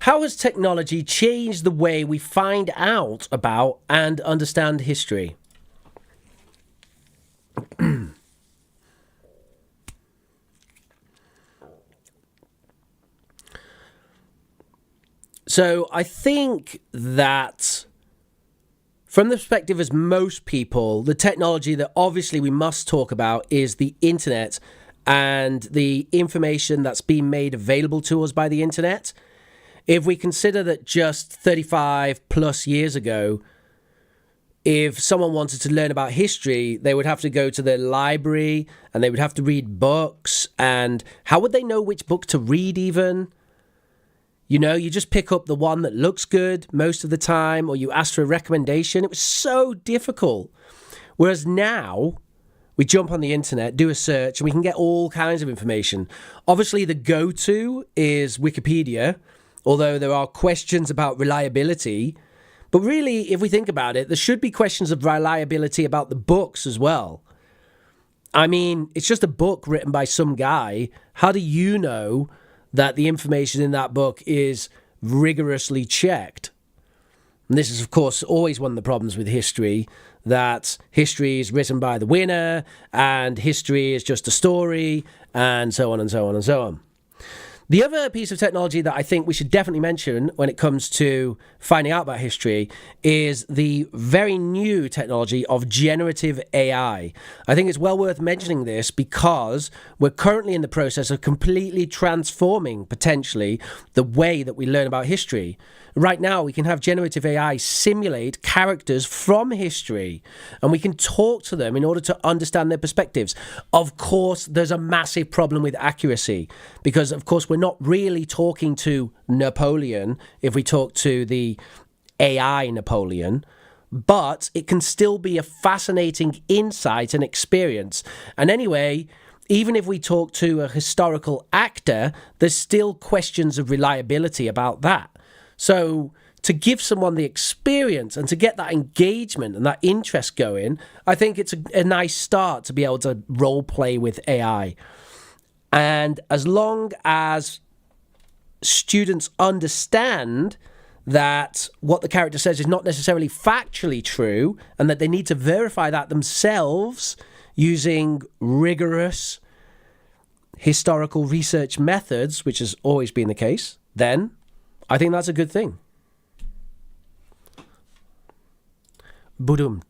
How has technology changed the way we find out about and understand history? So I think that from the perspective as most people, the technology that obviously we must talk about is the internet and the information that's been made available to us by the internet. If we consider that just 35 plus years ago, if someone wanted to learn about history, they would have to go to the library and they would have to read books. And how would they know which book to read even? You know, you just pick up the one that looks good most of the time, or you ask for a recommendation. It was so difficult. Whereas now, we jump on the internet, do a search, and we can get all kinds of information. Obviously, the go-to is Wikipedia, although there are questions about reliability. But really, if we think about it, there should be questions of reliability about the books as well. I mean, it's just a book written by some guy. How do you know that the information in that book is rigorously checked? And this is, of course, always one of the problems with history, that history is written by the winner, and history is just a story, and so on and so on and so on. The other piece of technology that I think we should definitely mention when it comes to finding out about history is the very new technology of generative AI. I think it's well worth mentioning this because we're currently in the process of completely transforming, potentially, the way that we learn about history. Right now, we can have generative AI simulate characters from history, and we can talk to them in order to understand their perspectives. Of course, there's a massive problem with accuracy because, of course, we're not really talking to Napoleon if we talk to the AI Napoleon, but it can still be a fascinating insight and experience. And anyway, even if we talk to a historical actor, there's still questions of reliability about that. So to give someone the experience and to get that engagement and that interest going, I think it's a nice start to be able to role play with AI. And as long as students understand that what the character says is not necessarily factually true and that they need to verify that themselves using rigorous historical research methods, which has always been the case, then I think that's a good thing. Boom.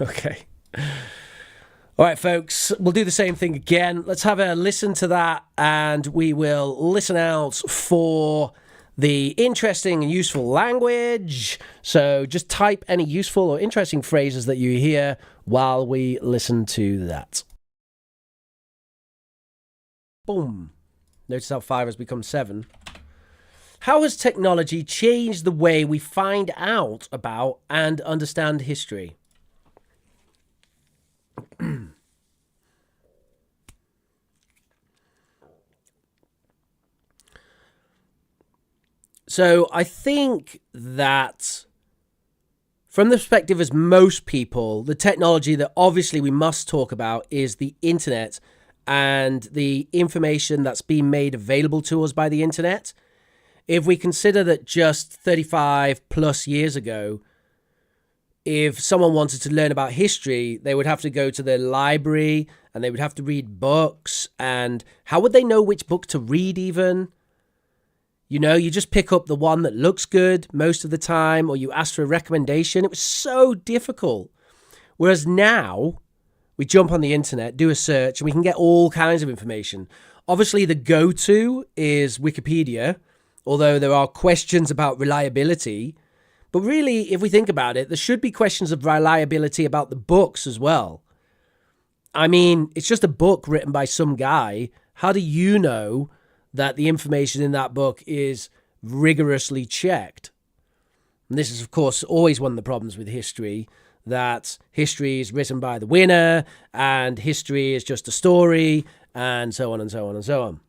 Okay. All right, folks, we'll do the same thing again. Let's have a listen to that, and we will listen out for the interesting and useful language. So just type any useful or interesting phrases that you hear while we listen to that. Boom. Notice how 5 has become 7. How has technology changed the way we find out about and understand history? So I think that from the perspective as most people, the technology that obviously we must talk about is the internet and the information that's been made available to us by the internet. If we consider that just 35 plus years ago, if someone wanted to learn about history, they would have to go to the library and they would have to read books. And how would they know which book to read even? You know, you just pick up the one that looks good most of the time, or you ask for a recommendation. It was so difficult. Whereas now, we jump on the internet, do a search, and we can get all kinds of information. Obviously, the go-to is Wikipedia, although there are questions about reliability. But really, if we think about it, there should be questions of reliability about the books as well. I mean, it's just a book written by some guy. How do you know that the information in that book is rigorously checked? And this is, of course, always one of the problems with history, that history is written by the winner and history is just a story and so on and so on and so on.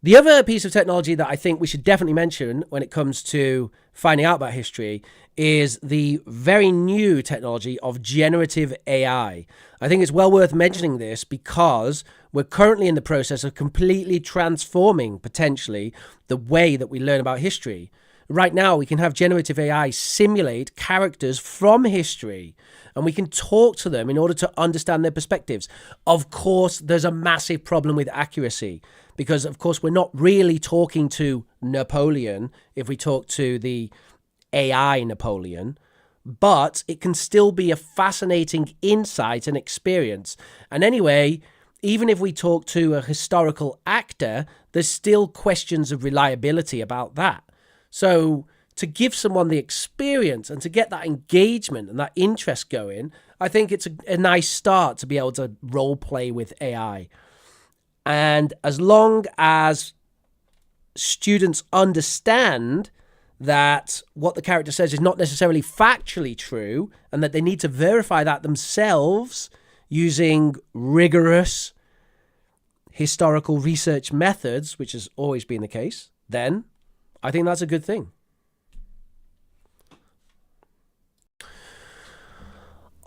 The other piece of technology that I think we should definitely mention when it comes to finding out about history is the very new technology of generative AI. I think it's well worth mentioning this because we're currently in the process of completely transforming, potentially, the way that we learn about history. Right now, we can have generative AI simulate characters from history, and we can talk to them in order to understand their perspectives. Of course, there's a massive problem with accuracy because, of course, we're not really talking to Napoleon if we talk to the AI Napoleon, but it can still be a fascinating insight and experience. And anyway, even if we talk to a historical actor, there's still questions of reliability about that. So to give someone the experience and to get that engagement and that interest going, I think it's a nice start to be able to role play with AI. And as long as students understand that what the character says is not necessarily factually true and that they need to verify that themselves using rigorous historical research methods, which has always been the case, then I think that's a good thing.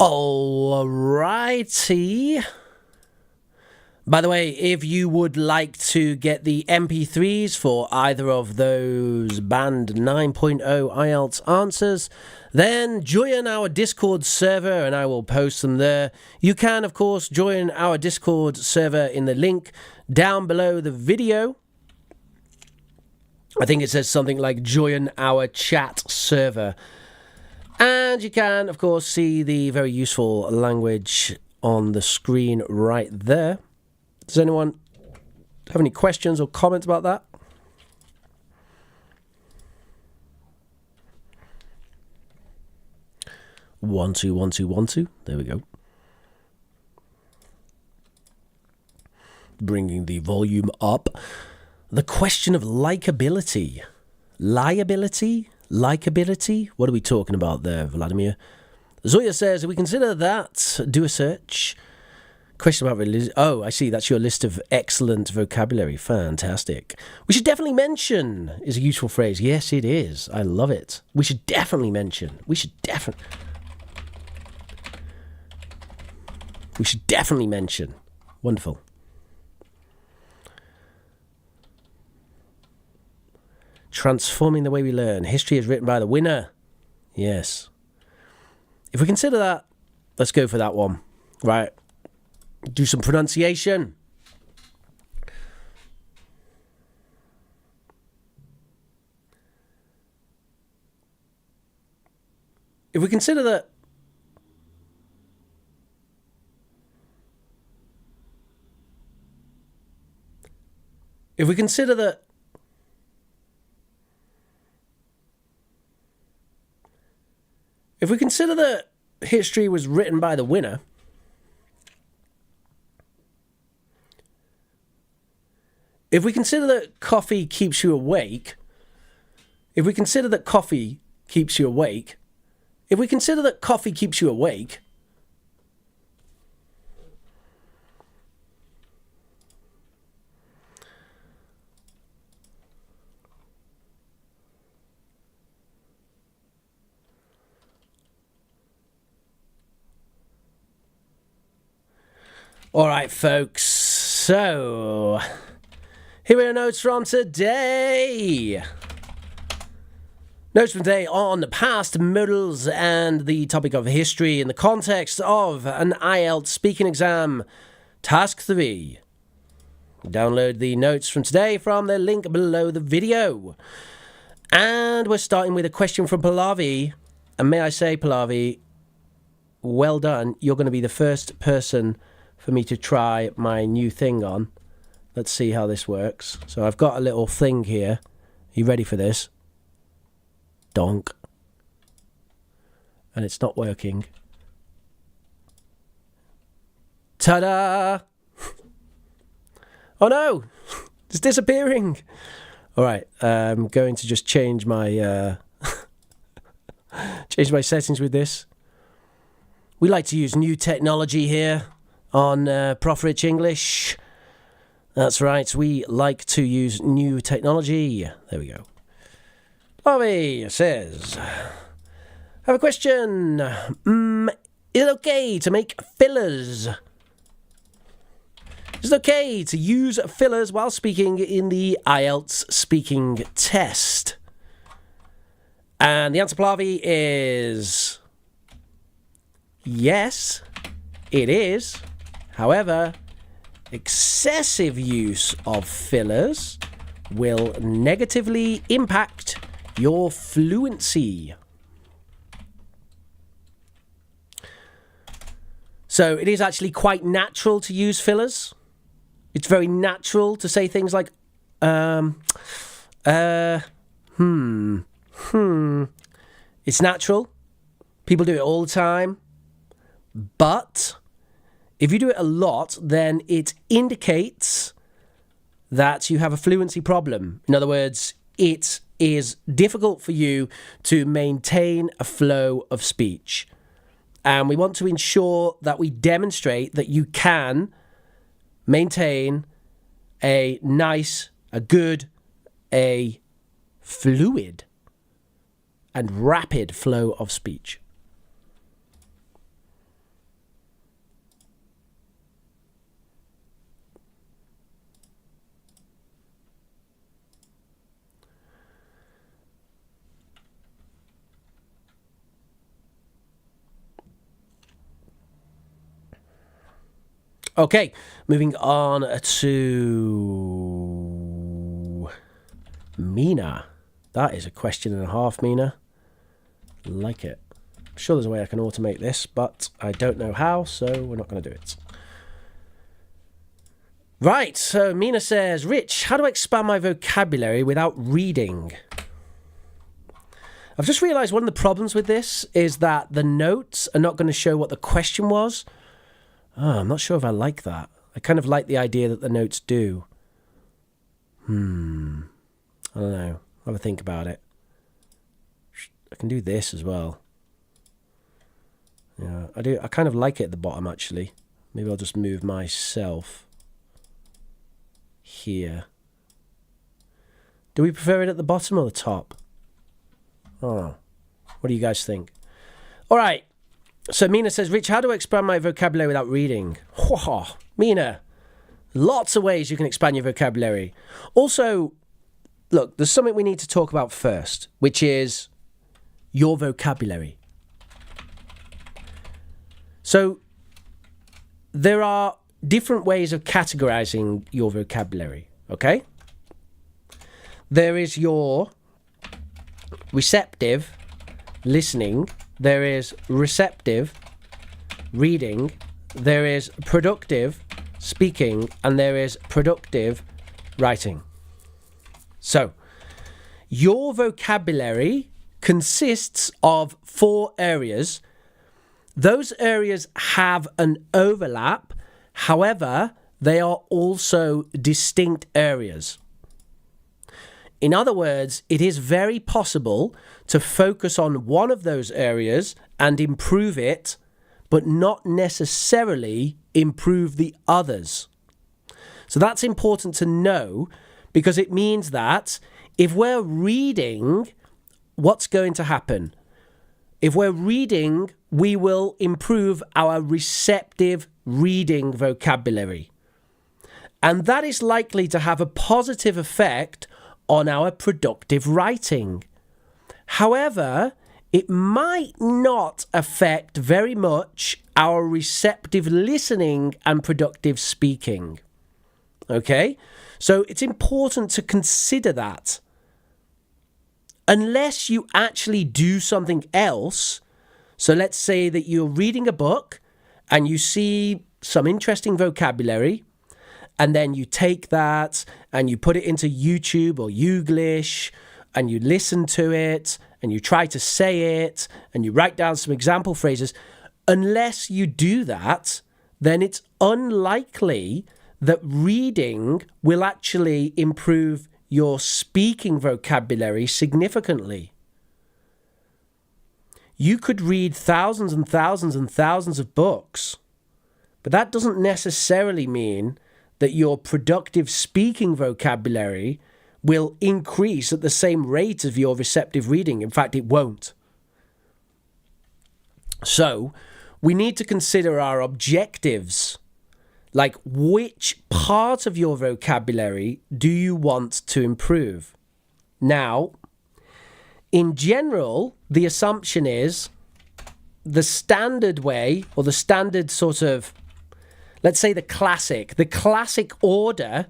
Alrighty. By the way, if you would like to get the MP3s for either of those Band 9.0 IELTS answers, then join our Discord server and I will post them there. You can, of course, join our Discord server in the link down below the video. I think it says something like join our chat server. And you can, of course, see the very useful language on the screen right there. Does anyone have any questions or comments about that? One, two, one, two, one, two. There we go. Bringing the volume up. The question of likability. Liability? Likability? What are we talking about there, Vladimir? Zoya says, if we consider that, do a search. Question about religion. Oh, I see. That's your list of excellent vocabulary. Fantastic. We should definitely mention is a useful phrase. Yes, it is. I love it. We should definitely mention. We should definitely mention. Wonderful. Transforming the way we learn. History is written by the winner. Yes. If we consider that, let's go for that one. Right. Do some pronunciation. If we consider that If we consider that history was written by the winner, if we consider that coffee keeps you awake, if we consider that coffee keeps you awake, all right, folks, so here are notes from today. Notes from today on past modals and the topic of history in the context of an IELTS speaking exam. Task 3. Download the notes from today from the link below the video. And we're starting with a question from Pallavi. And may I say, Pallavi, well done. You're going to be the first person for me to try my new thing on. Let's see how this works. So I've got a little thing here. Are you ready for this? Donk. And it's not working. Ta-da! Oh no! It's disappearing! Alright, I'm going to just change my change my settings with this. We like to use new technology here on ProfRich English. That's right, we like to use new technology. There we go. Bobby says, I have a question. Is it okay to make fillers? Is it okay to use fillers while speaking in the IELTS speaking test? And the answer, Plavi, is yes, it is. However, excessive use of fillers will negatively impact your fluency. So it is actually quite natural to use fillers. It's very natural to say things like, It's natural. People do it all the time. But if you do it a lot, then it indicates that you have a fluency problem. In other words, it is difficult for you to maintain a flow of speech. And we want to ensure that we demonstrate that you can maintain a nice, a good, a fluid and rapid flow of speech. Okay, moving on to Mina. That is a question and a half, Mina. Like it. I'm sure there's a way I can automate this, but I don't know how, so we're not going to do it. Right, so Mina says, Rich, how do I expand my vocabulary without reading? I've just realised one of the problems with this is that the notes are not going to show what the question was. Oh, I'm not sure if I like that. I kind of like the idea that the notes do. I don't know. I'll have a think about it. I can do this as well. Yeah, I do. I kind of like it at the bottom, actually. Maybe I'll just move myself here. Do we prefer it at the bottom or the top? Oh, what do you guys think? All right. So Mina says, Rich, how do I expand my vocabulary without reading? Whoa, Mina, lots of ways you can expand your vocabulary. Also, look, there's something we need to talk about first, which is your vocabulary. So there are different ways of categorizing your vocabulary, okay? There is your receptive listening. There is receptive reading, there is productive speaking, and there is productive writing. So, your vocabulary consists of 4 areas. Those areas have an overlap, however, they are also distinct areas. In other words, it is very possible to focus on one of those areas and improve it, but not necessarily improve the others. So that's important to know, because it means that if we're reading, what's going to happen? If we're reading, we will improve our receptive reading vocabulary. And that is likely to have a positive effect on our productive writing. However, it might not affect very much our receptive listening and productive speaking. Okay? So it's important to consider that. Unless you actually do something else, so let's say that you're reading a book and you see some interesting vocabulary, and then you take that and you put it into YouTube or Youglish and you listen to it and you try to say it and you write down some example phrases. Unless you do that, then it's unlikely that reading will actually improve your speaking vocabulary significantly. You could read thousands and thousands and thousands of books, but that doesn't necessarily mean that your productive speaking vocabulary will increase at the same rate of your receptive reading. In fact, it won't. So, we need to consider our objectives. Like, which part of your vocabulary do you want to improve? Now, in general, the assumption is the standard way, or the standard sort of, let's say the classic order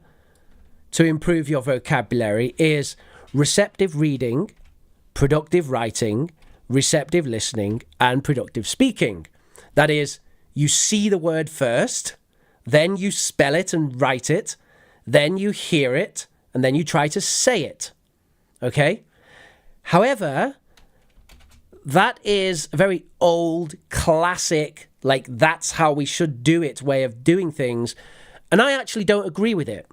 to improve your vocabulary is receptive reading, productive writing, receptive listening, and productive speaking. That is, you see the word first, then you spell it and write it, then you hear it, and then you try to say it. Okay? However, that is a very old, classic, like that's how we should do it way of doing things, and I actually don't agree with it.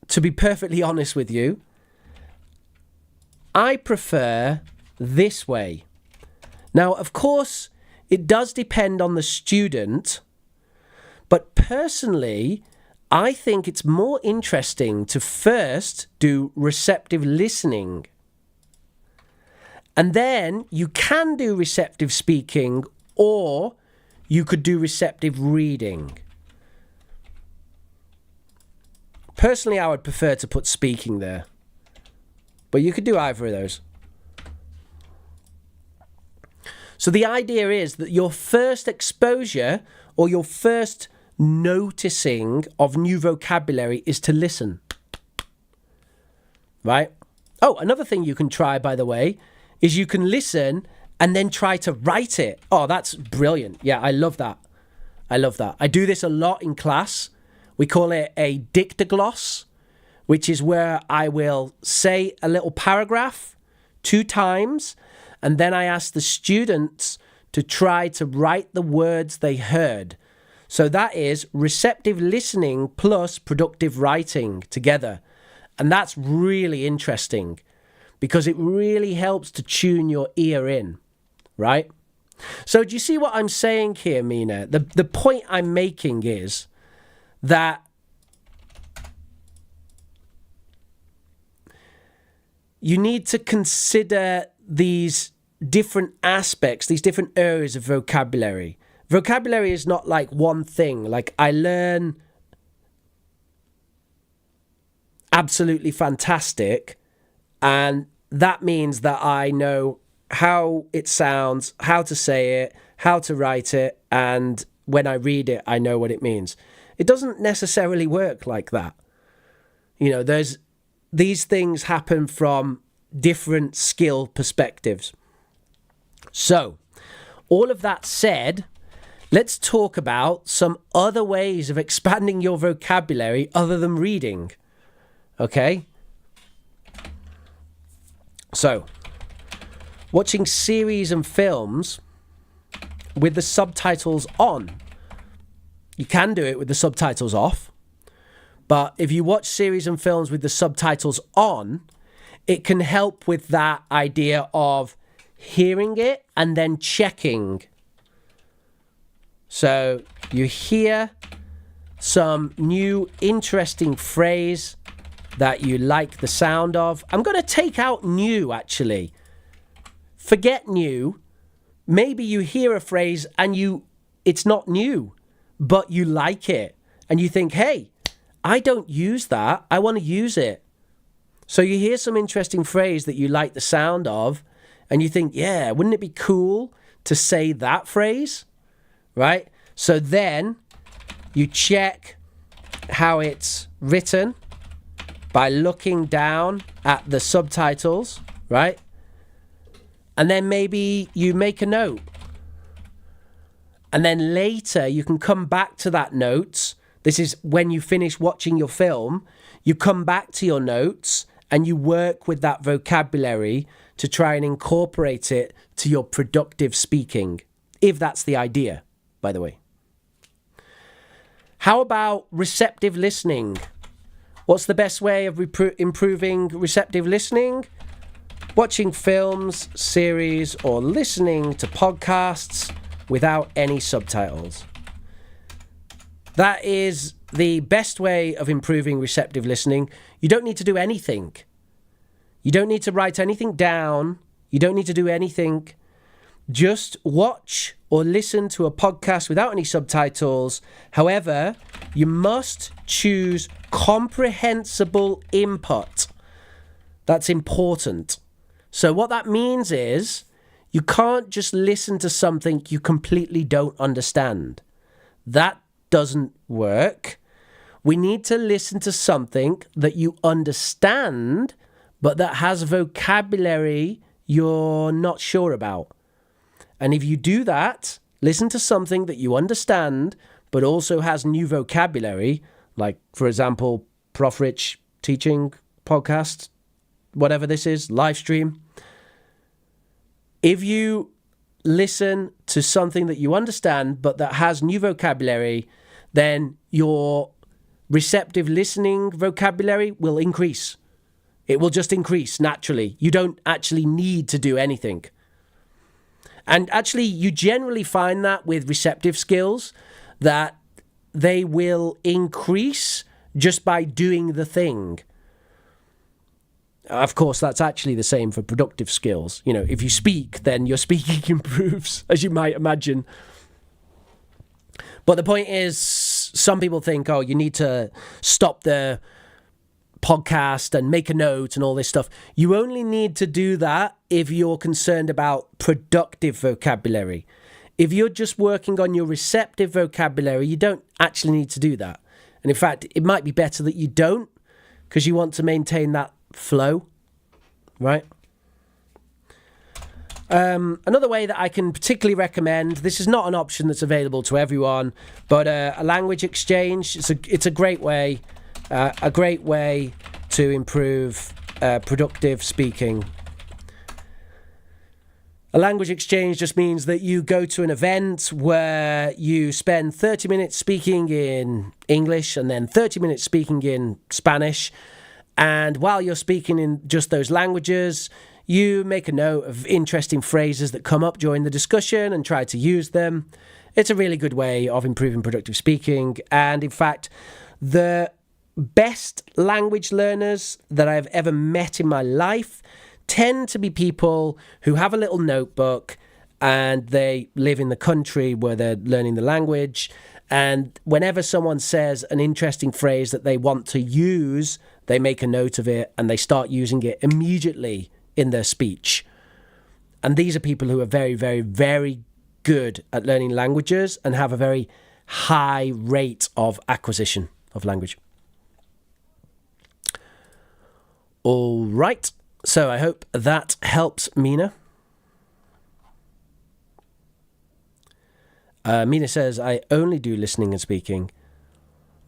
To be perfectly honest with you, I prefer this way. Now, of course, it does depend on the student, but personally, I think it's more interesting to first do receptive listening. And then you can do receptive speaking, or you could do receptive reading. Personally, I would prefer to put speaking there, but you could do either of those. So the idea is that your first exposure or your first noticing of new vocabulary is to listen. Right? Oh, another thing you can try, by the way, is you can listen and then try to write it. Oh, that's brilliant. Yeah, I love that. I love that. I do this a lot in class. We call it a dictogloss, which is where I will say a little paragraph 2 times, and then I ask the students to try to write the words they heard. So that is receptive listening plus productive writing together. And that's really interesting because it really helps to tune your ear in, right? So do you see what I'm saying here, Mina? The point I'm making is that you need to consider these different aspects, these different areas of vocabulary. Vocabulary is not like one thing. Like, I learn absolutely fantastic, and that means that I know how it sounds, how to say it, how to write it, and when I read it, I know what it means. It doesn't necessarily work like that. You know, these things happen from different skill perspectives. So, all of that said, let's talk about some other ways of expanding your vocabulary other than reading. Okay? So, watching series and films with the subtitles on. You can do it with the subtitles off, but if you watch series and films with the subtitles on, it can help with that idea of hearing it and then checking. So you hear some new interesting phrase that you like the sound of. I'm going to take out new, actually. Forget new. Maybe you hear a phrase and it's not new, but you like it. And you think, hey, I don't use that. I want to use it. So you hear some interesting phrase that you like the sound of, and you think, yeah, wouldn't it be cool to say that phrase? Right? So then you check how it's written by looking down at the subtitles, right? And then maybe you make a note. And then later you can come back to that notes. This is when you finish watching your film. You come back to your notes and you work with that vocabulary to try and incorporate it to your productive speaking. If that's the idea, by the way. How about receptive listening? What's the best way of improving receptive listening? Watching films, series, or listening to podcasts without any subtitles. That is the best way of improving receptive listening. You don't need to do anything. You don't need to write anything down. You don't need to do anything. Just watch or listen to a podcast without any subtitles. However, you must choose comprehensible input. That's important. So what that means is you can't just listen to something you completely don't understand. That doesn't work. We need to listen to something that you understand, but that has vocabulary you're not sure about. And if you do that, listen to something that you understand, but also has new vocabulary, like, for example, ProfRich teaching podcast, whatever this is, live stream. If you listen to something that you understand, but that has new vocabulary, then your receptive listening vocabulary will increase. It will just increase naturally. You don't actually need to do anything. And actually, you generally find that with receptive skills, that they will increase just by doing the thing. Of course, that's actually the same for productive skills. You know, if you speak, then your speaking improves, as you might imagine. But the point is, some people think, oh, you need to stop the podcast and make a note and all this stuff. You only need to do that if you're concerned about productive vocabulary. If you're just working on your receptive vocabulary, you don't actually need to do that. And in fact, it might be better that you don't, because you want to maintain that flow, right? Another way that I can particularly recommend, this is not an option that's available to everyone, but a language exchange. It's a great way to improve productive speaking. A language exchange just means that you go to an event where you spend 30 minutes speaking in English and then 30 minutes speaking in Spanish. And while you're speaking in just those languages, you make a note of interesting phrases that come up during the discussion and try to use them. It's a really good way of improving productive speaking. And in fact, the best language learners that I've ever met in my life tend to be people who have a little notebook and they live in the country where they're learning the language. And whenever someone says an interesting phrase that they want to use, they make a note of it and they start using it immediately in their speech. And these are people who are very, very, very good at learning languages and have a very high rate of acquisition of language. All right. So I hope that helps, Mina. Mina says, I only do listening and speaking.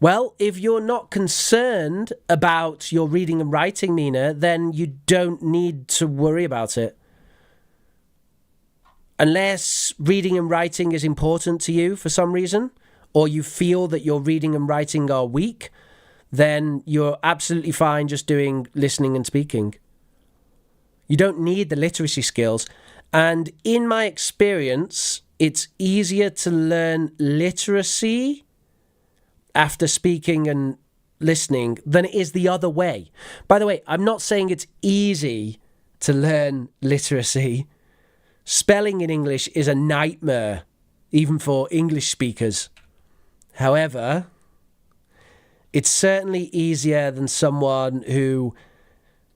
Well, if you're not concerned about your reading and writing, Mina, then you don't need to worry about it. Unless reading and writing is important to you for some reason, or you feel that your reading and writing are weak, then you're absolutely fine just doing listening and speaking. You don't need the literacy skills. And in my experience, it's easier to learn literacy after speaking and listening than it is the other way. By the way, I'm not saying it's easy to learn literacy. Spelling in English is a nightmare, even for English speakers. However, it's certainly easier than someone who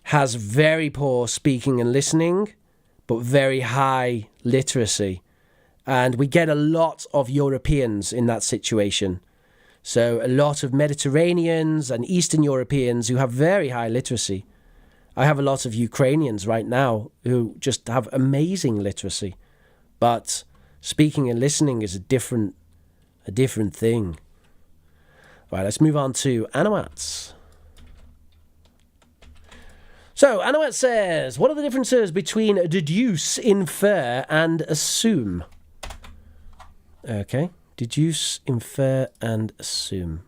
has very poor speaking and listening, but very high literacy. And we get a lot of Europeans in that situation. So a lot of Mediterraneans and Eastern Europeans who have very high literacy. I have a lot of Ukrainians right now who just have amazing literacy. But speaking and listening is a different thing. Right, let's move on to Anawat. So, Anawat says, what are the differences between deduce, infer, and assume? Okay, Deduce, infer, and assume.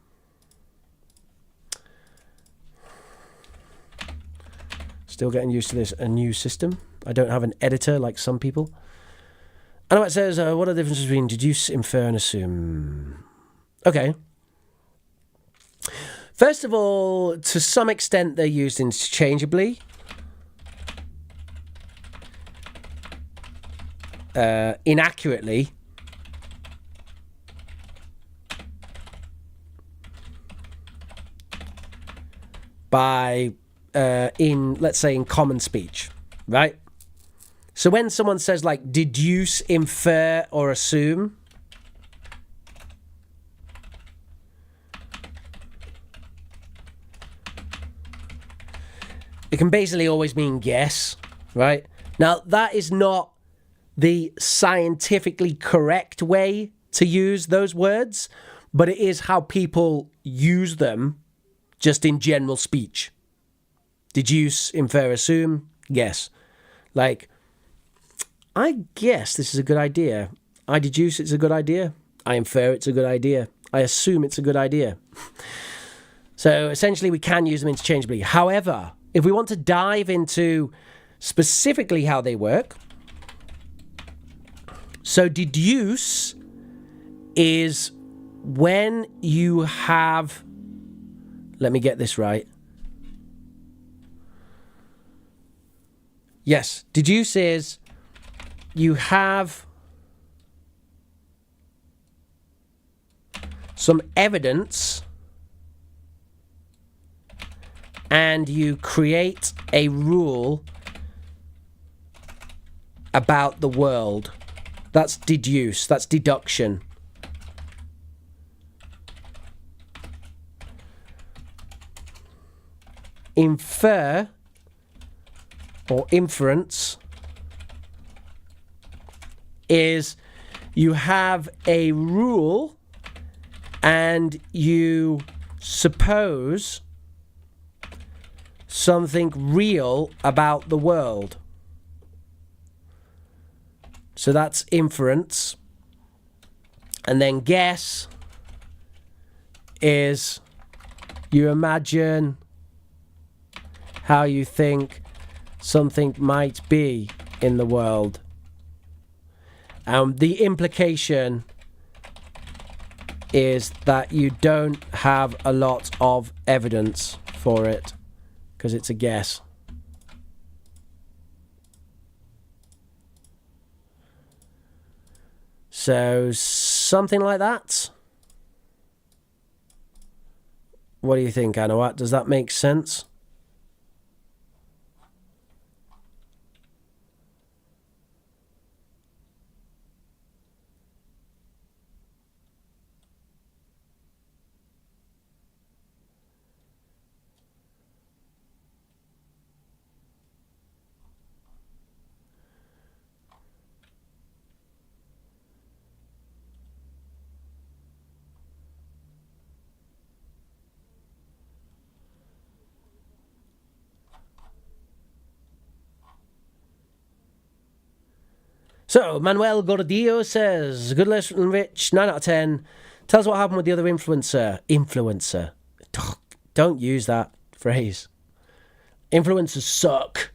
Still getting used to this, a new system. I don't have an editor like some people. I know it says, what are the differences between deduce, infer, and assume? Okay. First of all, to some extent, they're used interchangeably. Inaccurately. By, let's say, in common speech, right? So when someone says, like, deduce, infer, or assume, it can basically always mean guess, right? Now, that is not the scientifically correct way to use those words, but it is how people use them just in general speech. Deduce, infer, assume, guess. Like, I guess this is a good idea. I deduce it's a good idea. I infer it's a good idea. I assume it's a good idea. So essentially we can use them interchangeably. However, if we want to dive into specifically how they work, so deduce is when you have, let me get this right. Yes, deduce is you have some evidence and you create a rule about the world. That's deduce, that's deduction. Infer or inference is you have a rule and you suppose something real about the world. So that's inference. And then guess is you imagine how you think something might be in the world. The implication is that you don't have a lot of evidence for it because it's a guess. So something like that. What do you think, Anawat? Does that make sense? So, Manuel Gordillo says, good lesson, Rich, 9 out of 10. Tell us what happened with the other influencer. Influencer. Don't use that phrase. Influencers suck.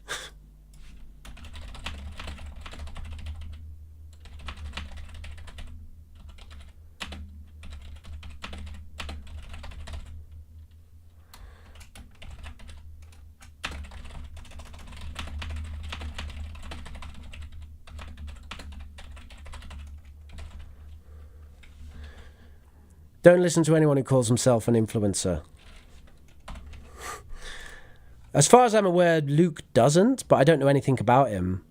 Don't listen to anyone who calls himself an influencer. As far as I'm aware, Luke doesn't, but I don't know anything about him.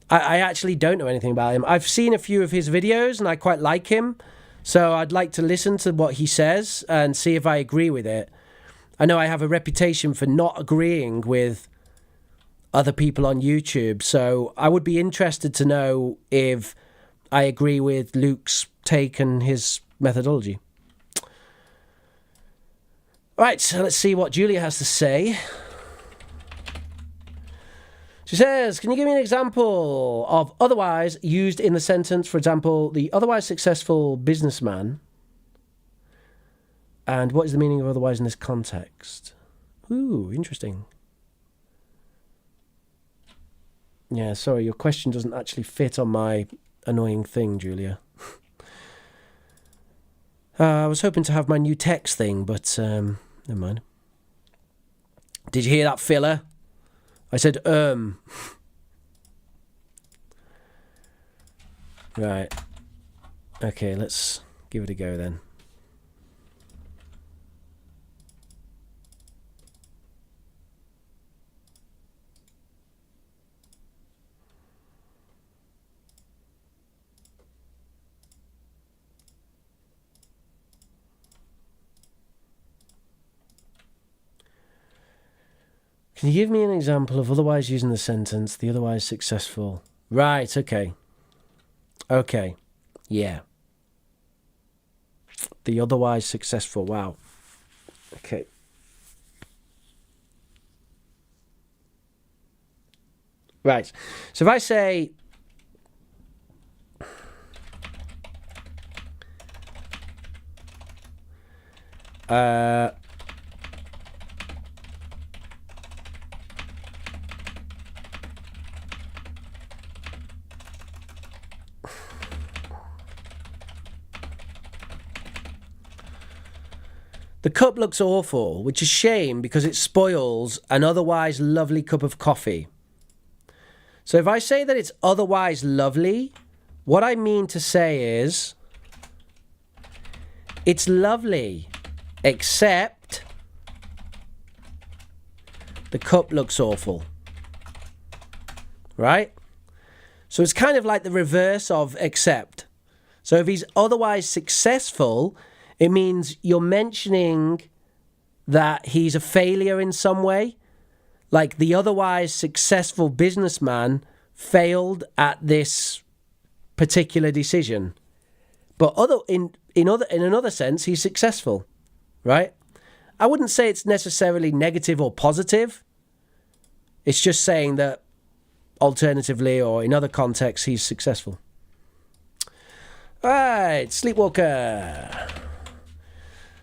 I actually don't know anything about him. I've seen a few of his videos and I quite like him, so I'd like to listen to what he says and see if I agree with it. I know I have a reputation for not agreeing with other people on YouTube, so I would be interested to know if I agree with Luke's take and his methodology. Right, so let's see what Julia has to say. She says, can you give me an example of otherwise used in the sentence? For example, the otherwise successful businessman. And what is the meaning of otherwise in this context? Ooh, interesting. Yeah, sorry, your question doesn't actually fit on my annoying thing, Julia. I was hoping to have my new text thing, but never mind. Did you hear that filler? I said, Right. Okay, let's give it a go then. Can you give me an example of otherwise using the sentence, the otherwise successful? Right, okay. Okay, yeah. The otherwise successful, wow. Okay. Right, so if I say... the cup looks awful, which is a shame because it spoils an otherwise lovely cup of coffee. So if I say that it's otherwise lovely, what I mean to say is it's lovely, except the cup looks awful. Right? So it's kind of like the reverse of except. So if he's otherwise successful, it means you're mentioning that he's a failure in some way. Like the otherwise successful businessman failed at this particular decision. But in another sense, he's successful, right? I wouldn't say it's necessarily negative or positive. It's just saying that alternatively or in other contexts, he's successful. All right, Sleepwalker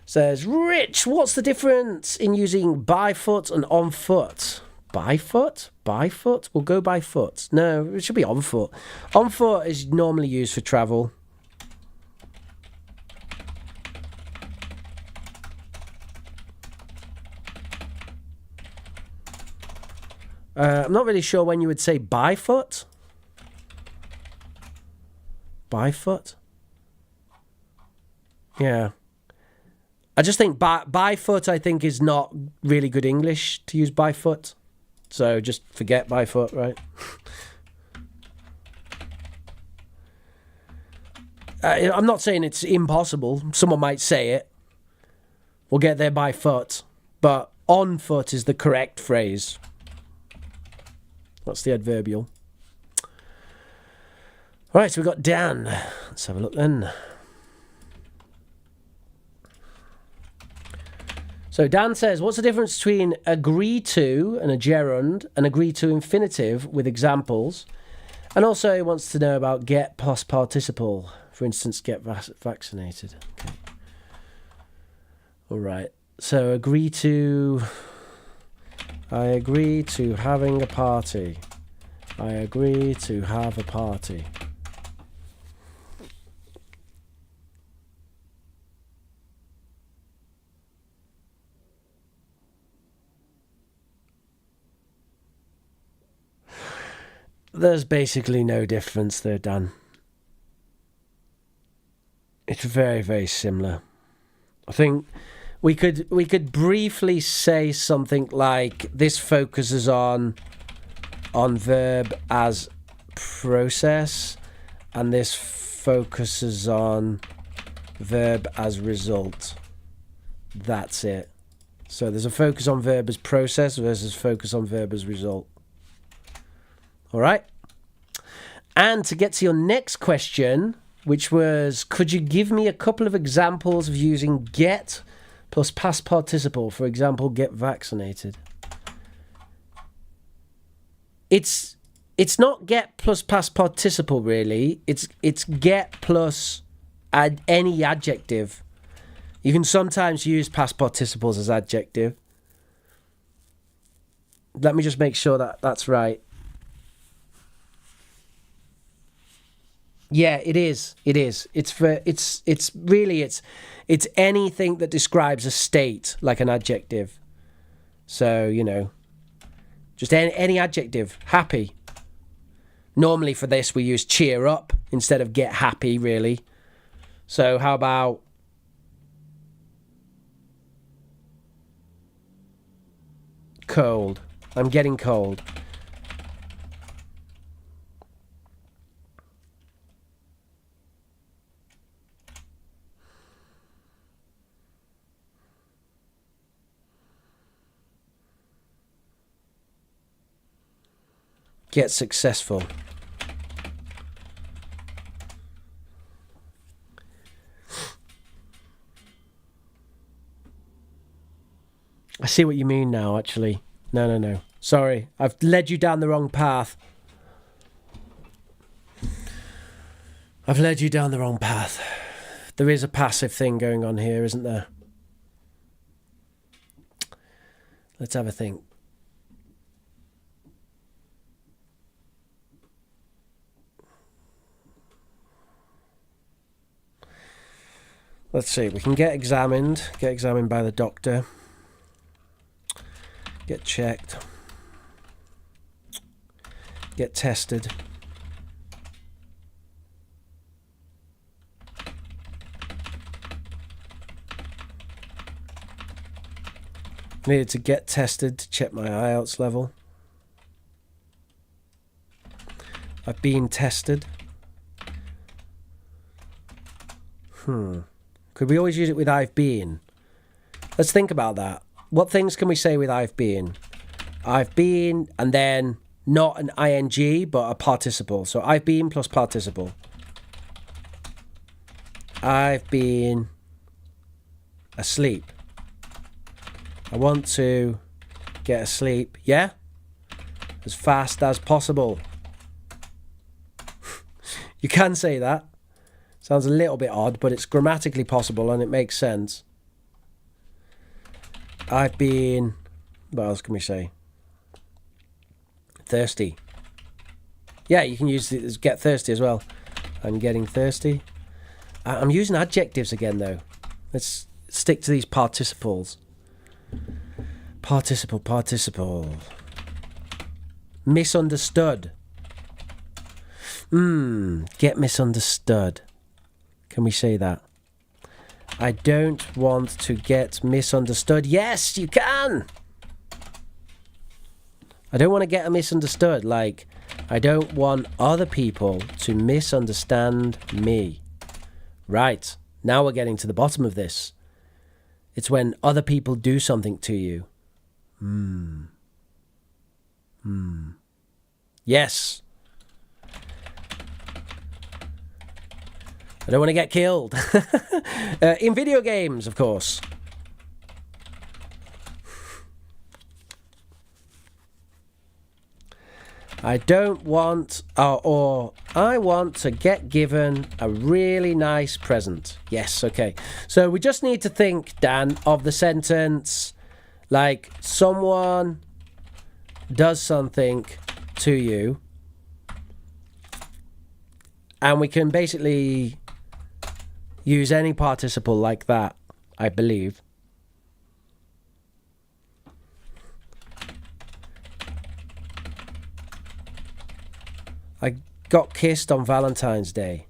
says, Rich, what's the difference in using by foot and on foot? By foot? By foot? We'll go by foot. No, it should be on foot. On foot is normally used for travel. I'm not really sure when you would say by foot. By foot? Yeah. I just think by foot, I think, is not really good English to use by foot. So just forget by foot, right? I'm not saying it's impossible. Someone might say it. We'll get there by foot. But on foot is the correct phrase. That's the adverbial. All right, so we've got Dan. Let's have a look then. So Dan says, what's the difference between agree to and a gerund and agree to infinitive with examples? And also he wants to know about get plus participle. For instance, get vaccinated. Okay. All right. So agree to... I agree to having a party. I agree to have a party. There's basically no difference there, Dan. It's very, very similar. I think we could briefly say something like this focuses on verb as process, and this focuses on verb as result. That's it. So there's a focus on verb as process versus focus on verb as result. All right. And to get to your next question, which was, could you give me a couple of examples of using get plus past participle? For example, get vaccinated. It's not get plus past participle, really. It's get plus any adjective. You can sometimes use past participles as adjective. Let me just make sure that that's right. Yeah, it is. It is. It's anything that describes a state, like an adjective. So, you know, just any adjective. Happy. Normally for this we use cheer up instead of get happy, really. So how about cold? I'm getting cold. Get successful. I see what you mean now, actually. No. Sorry, I've led you down the wrong path. There is a passive thing going on here, isn't there? Let's have a think. Let's see, we can get examined by the doctor, get checked, get tested, needed to get tested to check my IELTS level. I've been tested. Could we always use it with I've been? Let's think about that. What things can we say with I've been? I've been, and then not an ing, but a participle. So I've been plus participle. I've been asleep. I want to get asleep. Yeah? As fast as possible. You can say that. Sounds a little bit odd, but it's grammatically possible and it makes sense. I've been... What else can we say? Thirsty. Yeah, you can use it as get thirsty as well. I'm getting thirsty. I'm using adjectives again, though. Let's stick to these participles. Participle. Misunderstood. Get misunderstood. Can we say that? I don't want to get misunderstood. Yes, you can! I don't want to get misunderstood. Like, I don't want other people to misunderstand me. Right. Now we're getting to the bottom of this. It's when other people do something to you. Yes. I don't want to get killed. In video games, of course. I don't want, or I want to get given a really nice present. Yes, okay. So we just need to think, Dan, of the sentence like someone does something to you, and we can basically use any participle like that, I believe. I got kissed on Valentine's Day.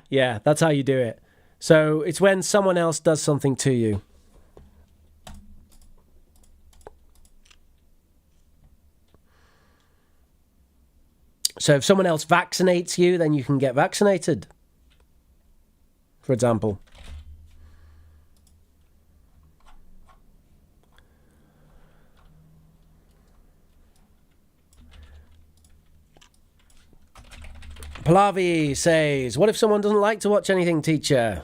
Yeah, that's how you do it. So it's when someone else does something to you. So if someone else vaccinates you, then you can get vaccinated, for example. Pallavi says, what if someone doesn't like to watch anything, teacher?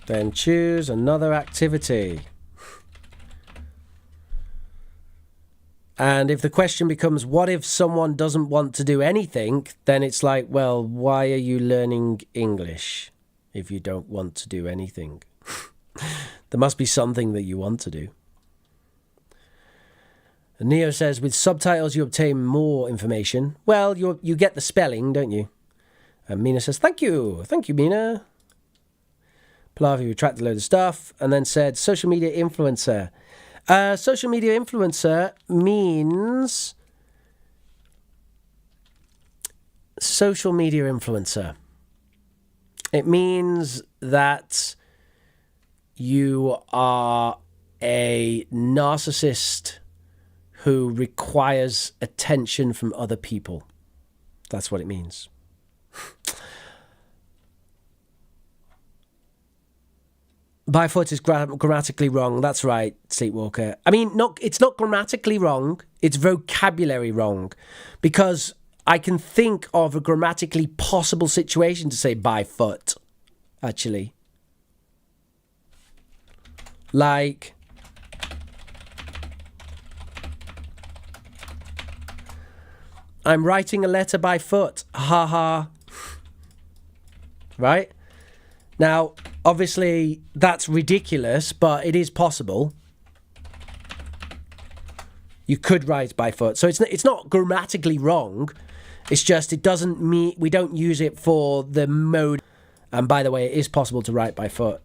Then choose another activity. And if the question becomes, what if someone doesn't want to do anything? Then it's like, well, why are you learning English if you don't want to do anything? There must be something that you want to do. And Neo says, with subtitles you obtain more information. Well, you get the spelling, don't you? And Mina says, thank you. Thank you, Mina. Pallavi retracted a load of stuff and then said, social media influencer. Social media influencer means... Social media influencer. It means that you are a narcissist who requires attention from other people. That's what it means. By foot is grammatically wrong. That's right, Sleepwalker. I mean, it's not grammatically wrong. It's vocabulary wrong. Because I can think of a grammatically possible situation to say by foot, actually. Like... I'm writing a letter by foot. Ha ha. Right? Now, obviously, that's ridiculous, but it is possible. You could write by foot. So it's not grammatically wrong. It's just it doesn't mean... We don't use it for the mode. And by the way, it is possible to write by foot.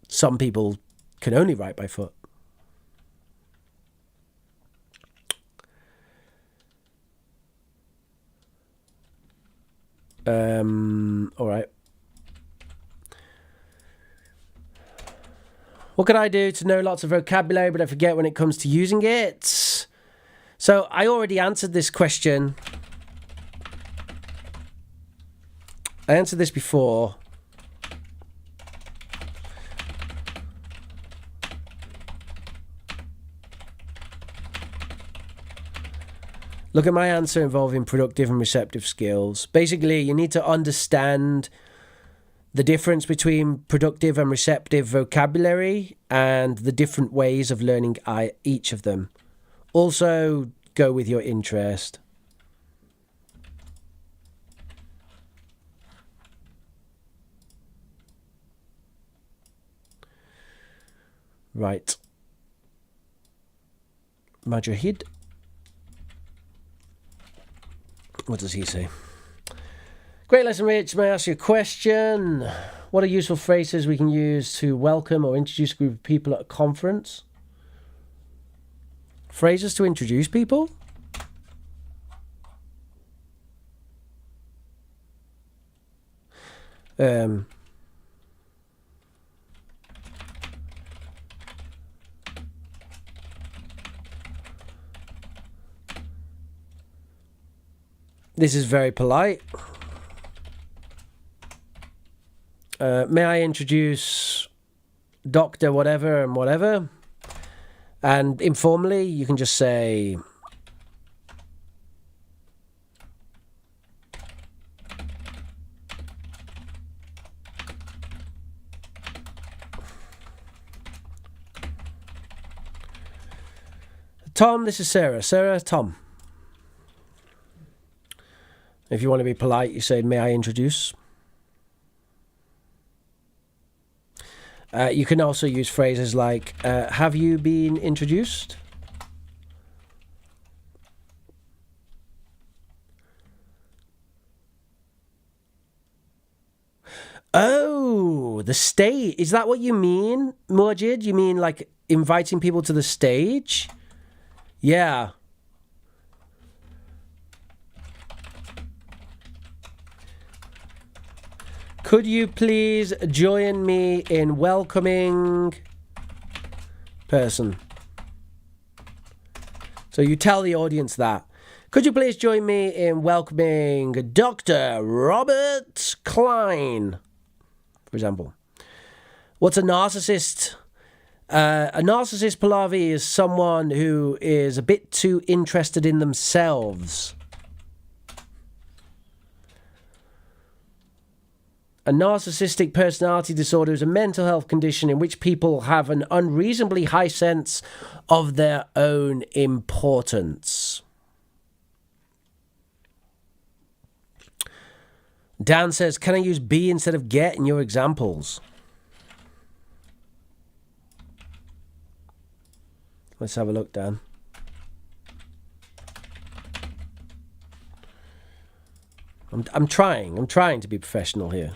Some people can only write by foot. All right. What could I do to know lots of vocabulary, but I forget when it comes to using it? So I already answered this question. I answered this before. Look at my answer involving productive and receptive skills. Basically, you need to understand the difference between productive and receptive vocabulary and the different ways of learning each of them. Also, go with your interest. Right. Majahid. What does he say? Great lesson, Rich. May I ask you a question? What are useful phrases we can use to welcome or introduce a group of people at a conference? Phrases to introduce people? This is very polite. May I introduce Dr. whatever and whatever? And informally, you can just say... Tom, this is Sarah. Sarah, Tom. If you want to be polite, you say, may I introduce? You can also use phrases like, have you been introduced? Oh, the stage. Is that what you mean, Mujid? You mean like inviting people to the stage? Yeah. Could you please join me in welcoming person? So you tell the audience that. Could you please join me in welcoming Dr. Robert Klein, for example? What's a narcissist A narcissist, Pallavi, is someone who is a bit too interested in themselves. A narcissistic personality disorder is a mental health condition in which people have an unreasonably high sense of their own importance. Dan says, can I use be instead of get in your examples? Let's have a look, Dan. I'm trying to be professional here.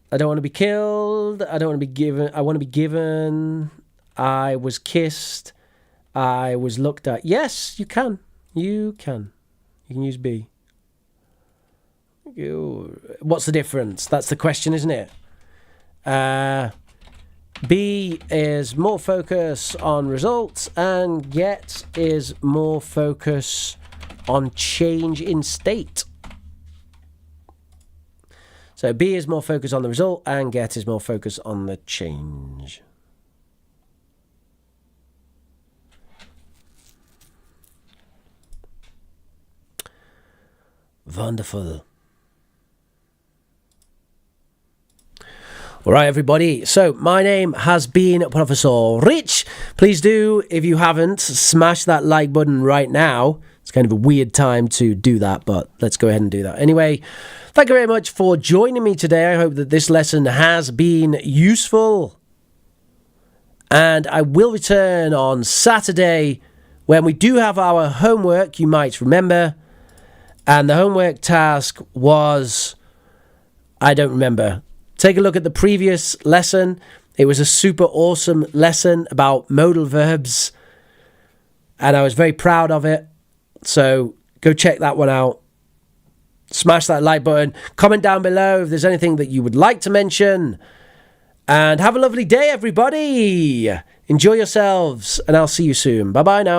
I don't want to be killed. I don't want to be given. I want to be given. I was kissed. I was looked at. Yes, you can. You can. You can use be. What's the difference? That's the question, isn't it? Be is more focus on results, and get is more focus on change in state. So be is more focus on the result, and get is more focus on the change. Wonderful. All right, everybody. So my name has been ProfRich. Please do, if you haven't, smash that like button right now. It's kind of a weird time to do that, but let's go ahead and do that. Anyway, thank you very much for joining me today. I hope that this lesson has been useful. And I will return on Saturday when we do have our homework, you might remember. And the homework task was, I don't remember. Take a look at the previous lesson. It was a super awesome lesson about modal verbs. And I was very proud of it. So go check that one out. Smash that like button. Comment down below if there's anything that you would like to mention. And have a lovely day, everybody. Enjoy yourselves. And I'll see you soon. Bye-bye now.